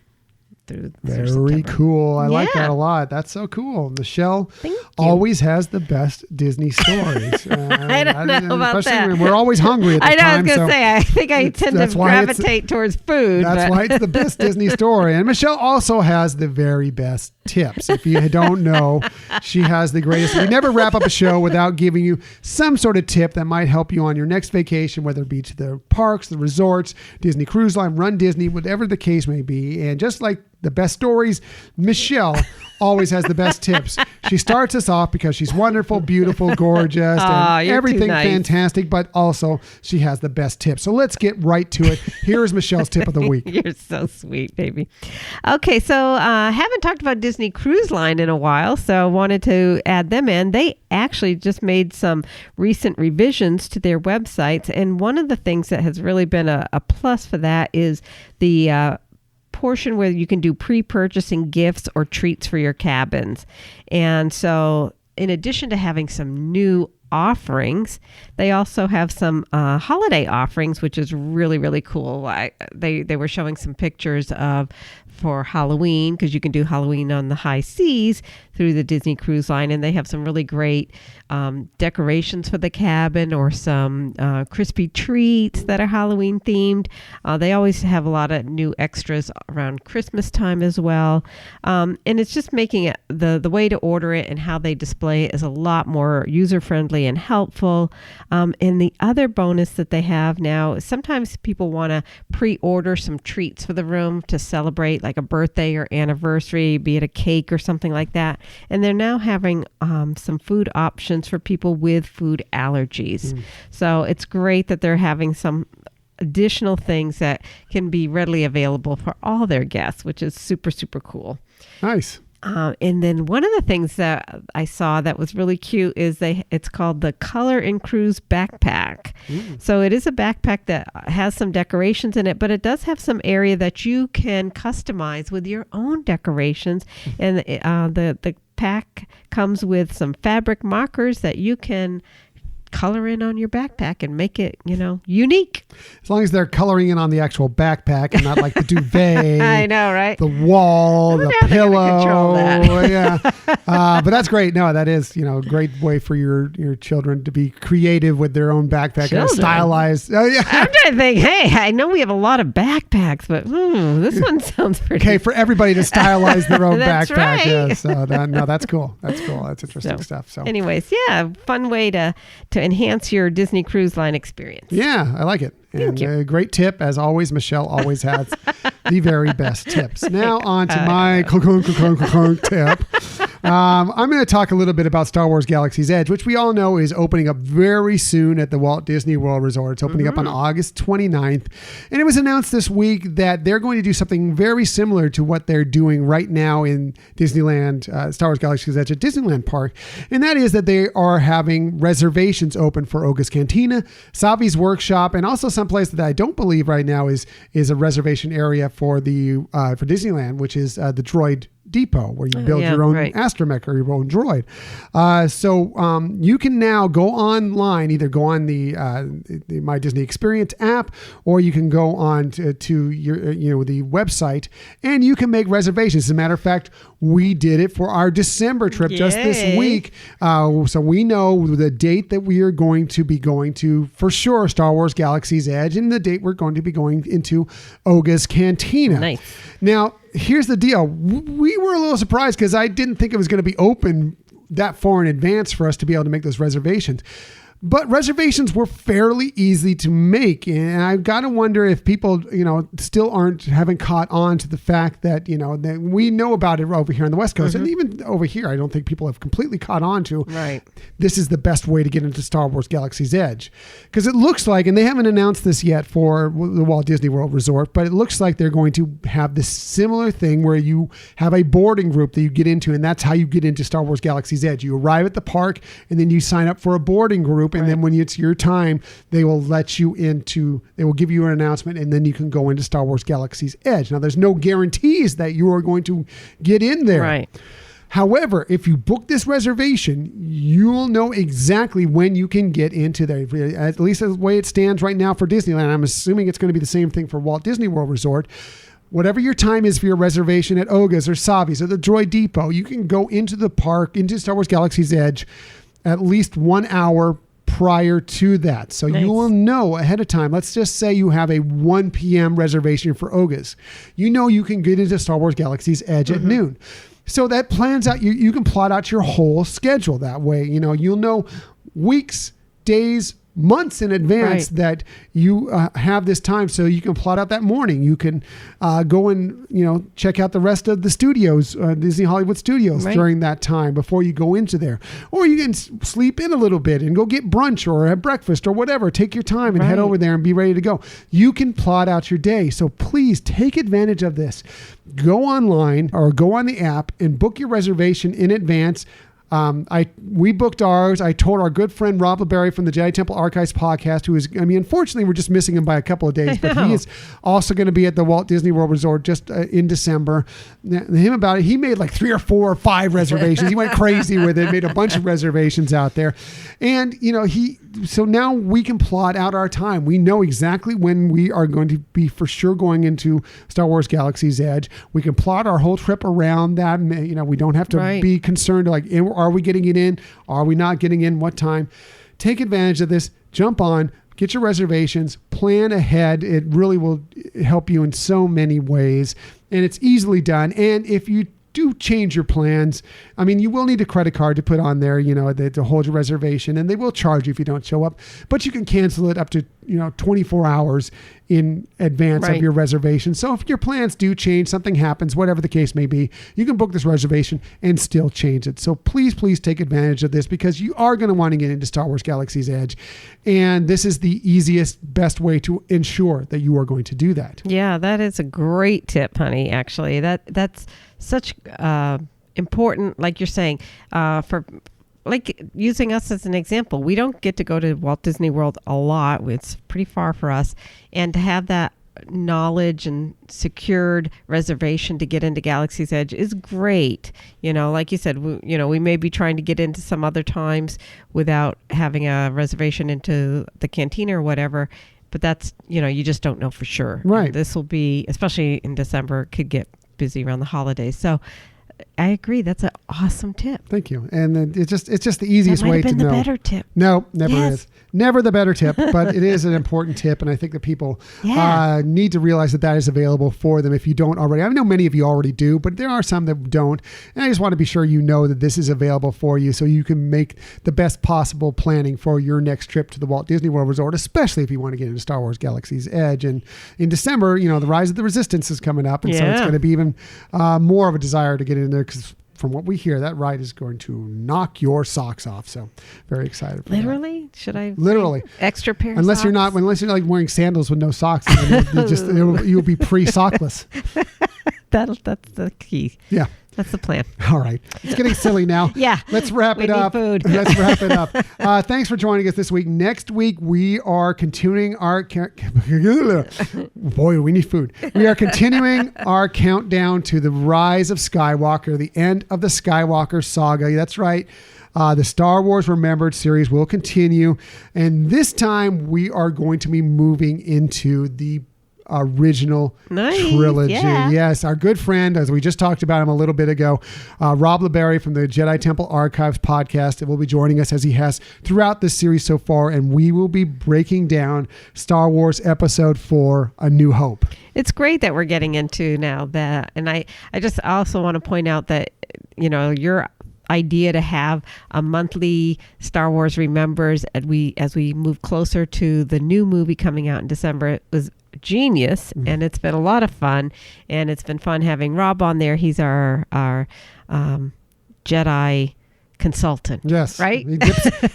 through Very September. cool. I like that a lot. That's so cool. Michelle always has the best Disney stories. I don't know about that. When we're always hungry at the time. I was going to say, I think I tend to gravitate towards food. That's why it's the best Disney story. And Michelle also has the very best tips. If you don't know, she has the greatest. We never wrap up a show without giving you some sort of tip that might help you on your next vacation, whether it be to the parks, the resorts, Disney Cruise Line, Run Disney, whatever the case may be. And just like the best stories, Michelle always has the best tips. She starts us off because she's wonderful, beautiful, gorgeous, and everything fantastic, but also she has the best tips. So let's get right to it. Here is Michelle's tip of the week. You're so sweet, baby. Okay, so haven't talked about Disney Cruise Line in a while, so wanted to add them in. They actually just made some recent revisions to their websites, and one of the things that has really been a plus for that is the portion where you can do pre-purchasing gifts or treats for your cabins. And so in addition to having some new offerings, they also have some holiday offerings, which is really, really cool. They were showing some pictures of for Halloween, because you can do Halloween on the high seas through the Disney Cruise Line, and they have some really great decorations for the cabin or some crispy treats that are Halloween themed. They always have a lot of new extras around Christmas time as well, and it's just making it the way to order it and how they display it is a lot more user friendly and helpful. And the other bonus that they have now is sometimes people want to pre-order some treats for the room to celebrate, like a birthday or anniversary, be it a cake or something like that. And they're now having some food options for people with food allergies. So it's great that they're having some additional things that can be readily available for all their guests, which is super, super cool. Nice. And then one of the things that I saw that was really cute is it's called the Color and Cruise Backpack. So it is a backpack that has some decorations in it, but it does have some area that you can customize with your own decorations. And the pack comes with some fabric markers that you can color in on your backpack and make it, unique. As long as they're coloring in on the actual backpack and not like the duvet. I know, right? The wall, the pillow. Control that. Yeah. But that's great. No, that is, a great way for your children to be creative with their own backpack and stylized. I'm trying to think, hey, I know we have a lot of backpacks, but this one sounds pretty. Okay, for everybody to stylize their own that's backpack. Right. Yeah, so that's cool. That's cool. That's interesting stuff. So anyways, yeah, fun way to enhance your Disney Cruise Line experience. Yeah, I like it. And a great tip, as always. Michelle always has the very best tips. Now on to my tip. I'm going to talk a little bit about Star Wars Galaxy's Edge, which we all know is opening up very soon at the Walt Disney World Resort. It's opening up on August 29th. And it was announced this week that they're going to do something very similar to what they're doing right now in Disneyland, Star Wars Galaxy's Edge at Disneyland Park. And that is that they are having reservations open for Oga's Cantina, Savi's Workshop, and also someplace that I don't believe right now is a reservation area for for Disneyland, which is the Droid Depot, where you build your own astromech or your own droid. So you can now go online, either go on the My Disney Experience app, or you can go on to your the website, and you can make reservations. As a matter of fact, we did it for our December trip just this week. So we know the date that we are going to be going to, for sure, Star Wars Galaxy's Edge, and the date we're going to be going into Oga's Cantina. Nice. Now, here's the deal. We were a little surprised because I didn't think it was going to be open that far in advance for us to be able to make those reservations. But reservations were fairly easy to make. And I've got to wonder if people, still haven't caught on to the fact that, that we know about it over here on the West Coast. And even over here, I don't think people have completely caught on to. Right. This is the best way to get into Star Wars Galaxy's Edge. Because it looks like, and they haven't announced this yet for the Walt Disney World Resort, but it looks like they're going to have this similar thing where you have a boarding group that you get into, and that's how you get into Star Wars Galaxy's Edge. You arrive at the park, and then you sign up for a boarding group, and then when it's your time, they will let you into, they will give you an announcement, and then you can go into Star Wars Galaxy's Edge. Now, there's no guarantees that you are going to get in there. Right. However, if you book this reservation, you'll know exactly when you can get into there. At least the way it stands right now for Disneyland. I'm assuming it's going to be the same thing for Walt Disney World Resort. Whatever your time is for your reservation at Oga's or Savi's or the Droid Depot, you can go into the park, into Star Wars Galaxy's Edge, at least 1 hour prior to that. So you will know ahead of time. Let's just say you have a 1 p.m. reservation for Oga's. You know you can get into Star Wars Galaxy's Edge at noon. So that plans out, you can plot out your whole schedule that way. You'll know weeks, days, months in advance that you have this time, so you can plot out that morning. You can go and check out the rest of the studios, Disney Hollywood Studios during that time before you go into there, or you can sleep in a little bit and go get brunch or have breakfast or whatever. Take your time and head over there and be ready to go. You can plot out your day, so please take advantage of this. Go online or go on the app and book your reservation in advance. We booked ours. I told our good friend Rob LeBerry from the Jedi Temple Archives podcast, unfortunately, we're just missing him by a couple of days, but he is also going to be at the Walt Disney World Resort just in December. Him about it, he made like 3 or 4 or 5 reservations. He went crazy with it, made a bunch of reservations out there. And, so now we can plot out our time. We know exactly when we are going to be for sure going into Star Wars Galaxy's Edge. We can plot our whole trip around that. We don't have to be concerned like, are we getting it in? Are we not getting in? What time? Take advantage of this. Jump on. Get your reservations. Plan ahead. It really will help you in so many ways. And it's easily done. And if you do change your plans, you will need a credit card to put on there, to hold your reservation, and they will charge you if you don't show up, but you can cancel it up to 24 hours in advance of your reservation. So if your plans do change, something happens, whatever the case may be, you can book this reservation and still change it. So please take advantage of this, because you are going to want to get into Star Wars Galaxy's Edge, and this is the easiest, best way to ensure that you are going to do that. Yeah, that is a great tip, honey. Actually, that's such important, like you're saying, for like using us as an example. We don't get to go to Walt Disney World a lot. It's pretty far for us. And to have that knowledge and secured reservation to get into Galaxy's Edge is great. Like you said, we may be trying to get into some other times without having a reservation into the cantina or whatever. But that's, you just don't know for sure. Right. And this will be, especially in December, could get busy around the holidays. So I agree. That's an awesome tip. Thank you. And it's just the easiest way to know. That might have been the better tip. No, never is. Never the better tip, but it is an important tip. And I think that people need to realize that is available for them if you don't already. I know many of you already do, but there are some that don't. And I just want to be sure you know that this is available for you so you can make the best possible planning for your next trip to the Walt Disney World Resort, especially if you want to get into Star Wars Galaxy's Edge. And in December, the Rise of the Resistance is coming up. And so it's going to be even more of a desire to get in there, because from what we hear, that ride is going to knock your socks off. So very excited for Literally? that. Should I? Literally. Extra pair of unless socks? unless you're like wearing sandals with no socks, you'll be pre-sockless. That's the key. Yeah. That's the plan. All right. It's getting silly now. Yeah. Let's wrap it up. Food. Let's wrap it up. Thanks for joining us this week. Next week, we are continuing our... Boy, we need food. We are continuing our countdown to the rise of Skywalker, the end of the Skywalker saga. That's right. The Star Wars Remembered series will continue. And this time, we are going to be moving into the original trilogy. Yeah. Yes, our good friend, as we just talked about him a little bit ago, Rob LeBerry from the Jedi Temple Archives podcast, will be joining us as he has throughout this series so far, and we will be breaking down Star Wars Episode 4, A New Hope. It's great that we're getting into now that, and I just also want to point out that, your idea to have a monthly Star Wars Remembers as we move closer to the new movie coming out in December, it was genius, and it's been a lot of fun, and it's been fun having Rob on there. He's our Jedi consultant. Yes, right.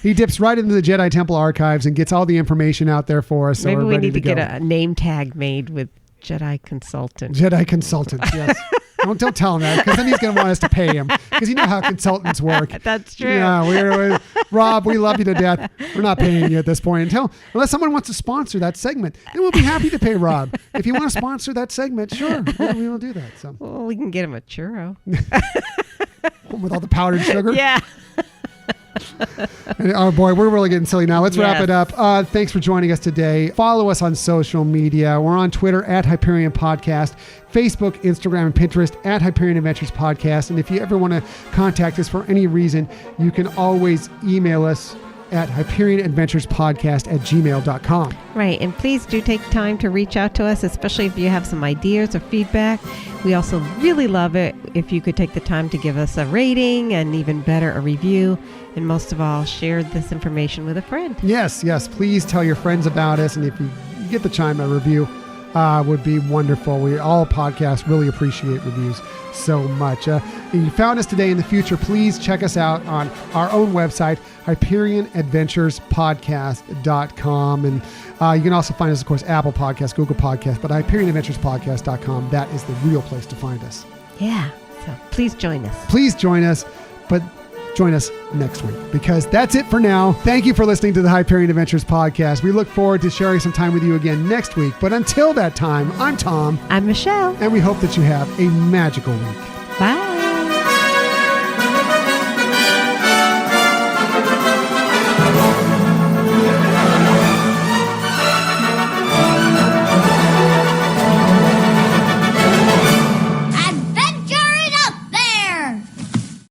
He dips right into the Jedi Temple Archives and gets all the information out there for us. So maybe we need to go. get a name tag made with Jedi consultant. Jedi consultant. Yes. Don't tell him that, because then he's going to want us to pay him, because you know how consultants work. That's true. Yeah, Rob, we love you to death. We're not paying you at this point unless someone wants to sponsor that segment. Then we'll be happy to pay Rob. If you want to sponsor that segment, sure, we will do that. So, well, we can get him a churro with all the powdered sugar. Yeah. Oh boy, we're really getting silly now. Let's wrap it up. Thanks for joining us today. Follow us on social media. We're on Twitter at Hyperion Podcast, Facebook, Instagram, and Pinterest at Hyperion Adventures Podcast. And if you ever want to contact us for any reason, you can always email us at HyperionAdventuresPodcast@gmail.com. Right. And please do take time to reach out to us, especially if you have some ideas or feedback. We also really love it if you could take the time to give us a rating, and even better, a review. And most of all, share this information with a friend. Yes. Please tell your friends about us. And if you get the chime, a review would be wonderful. We all podcasts really appreciate reviews so much. If you found us today in the future, please check us out on our own website, HyperionAdventuresPodcast.com. And you can also find us, of course, Apple Podcasts, Google Podcasts, but HyperionAdventuresPodcast.com. That is the real place to find us. Yeah. So please join us. But join us next week, because that's it for now. Thank you for listening to the Hyperion Adventures podcast. We look forward to sharing some time with you again next week. But until that time, I'm Tom. I'm Michelle. And we hope that you have a magical week. Bye.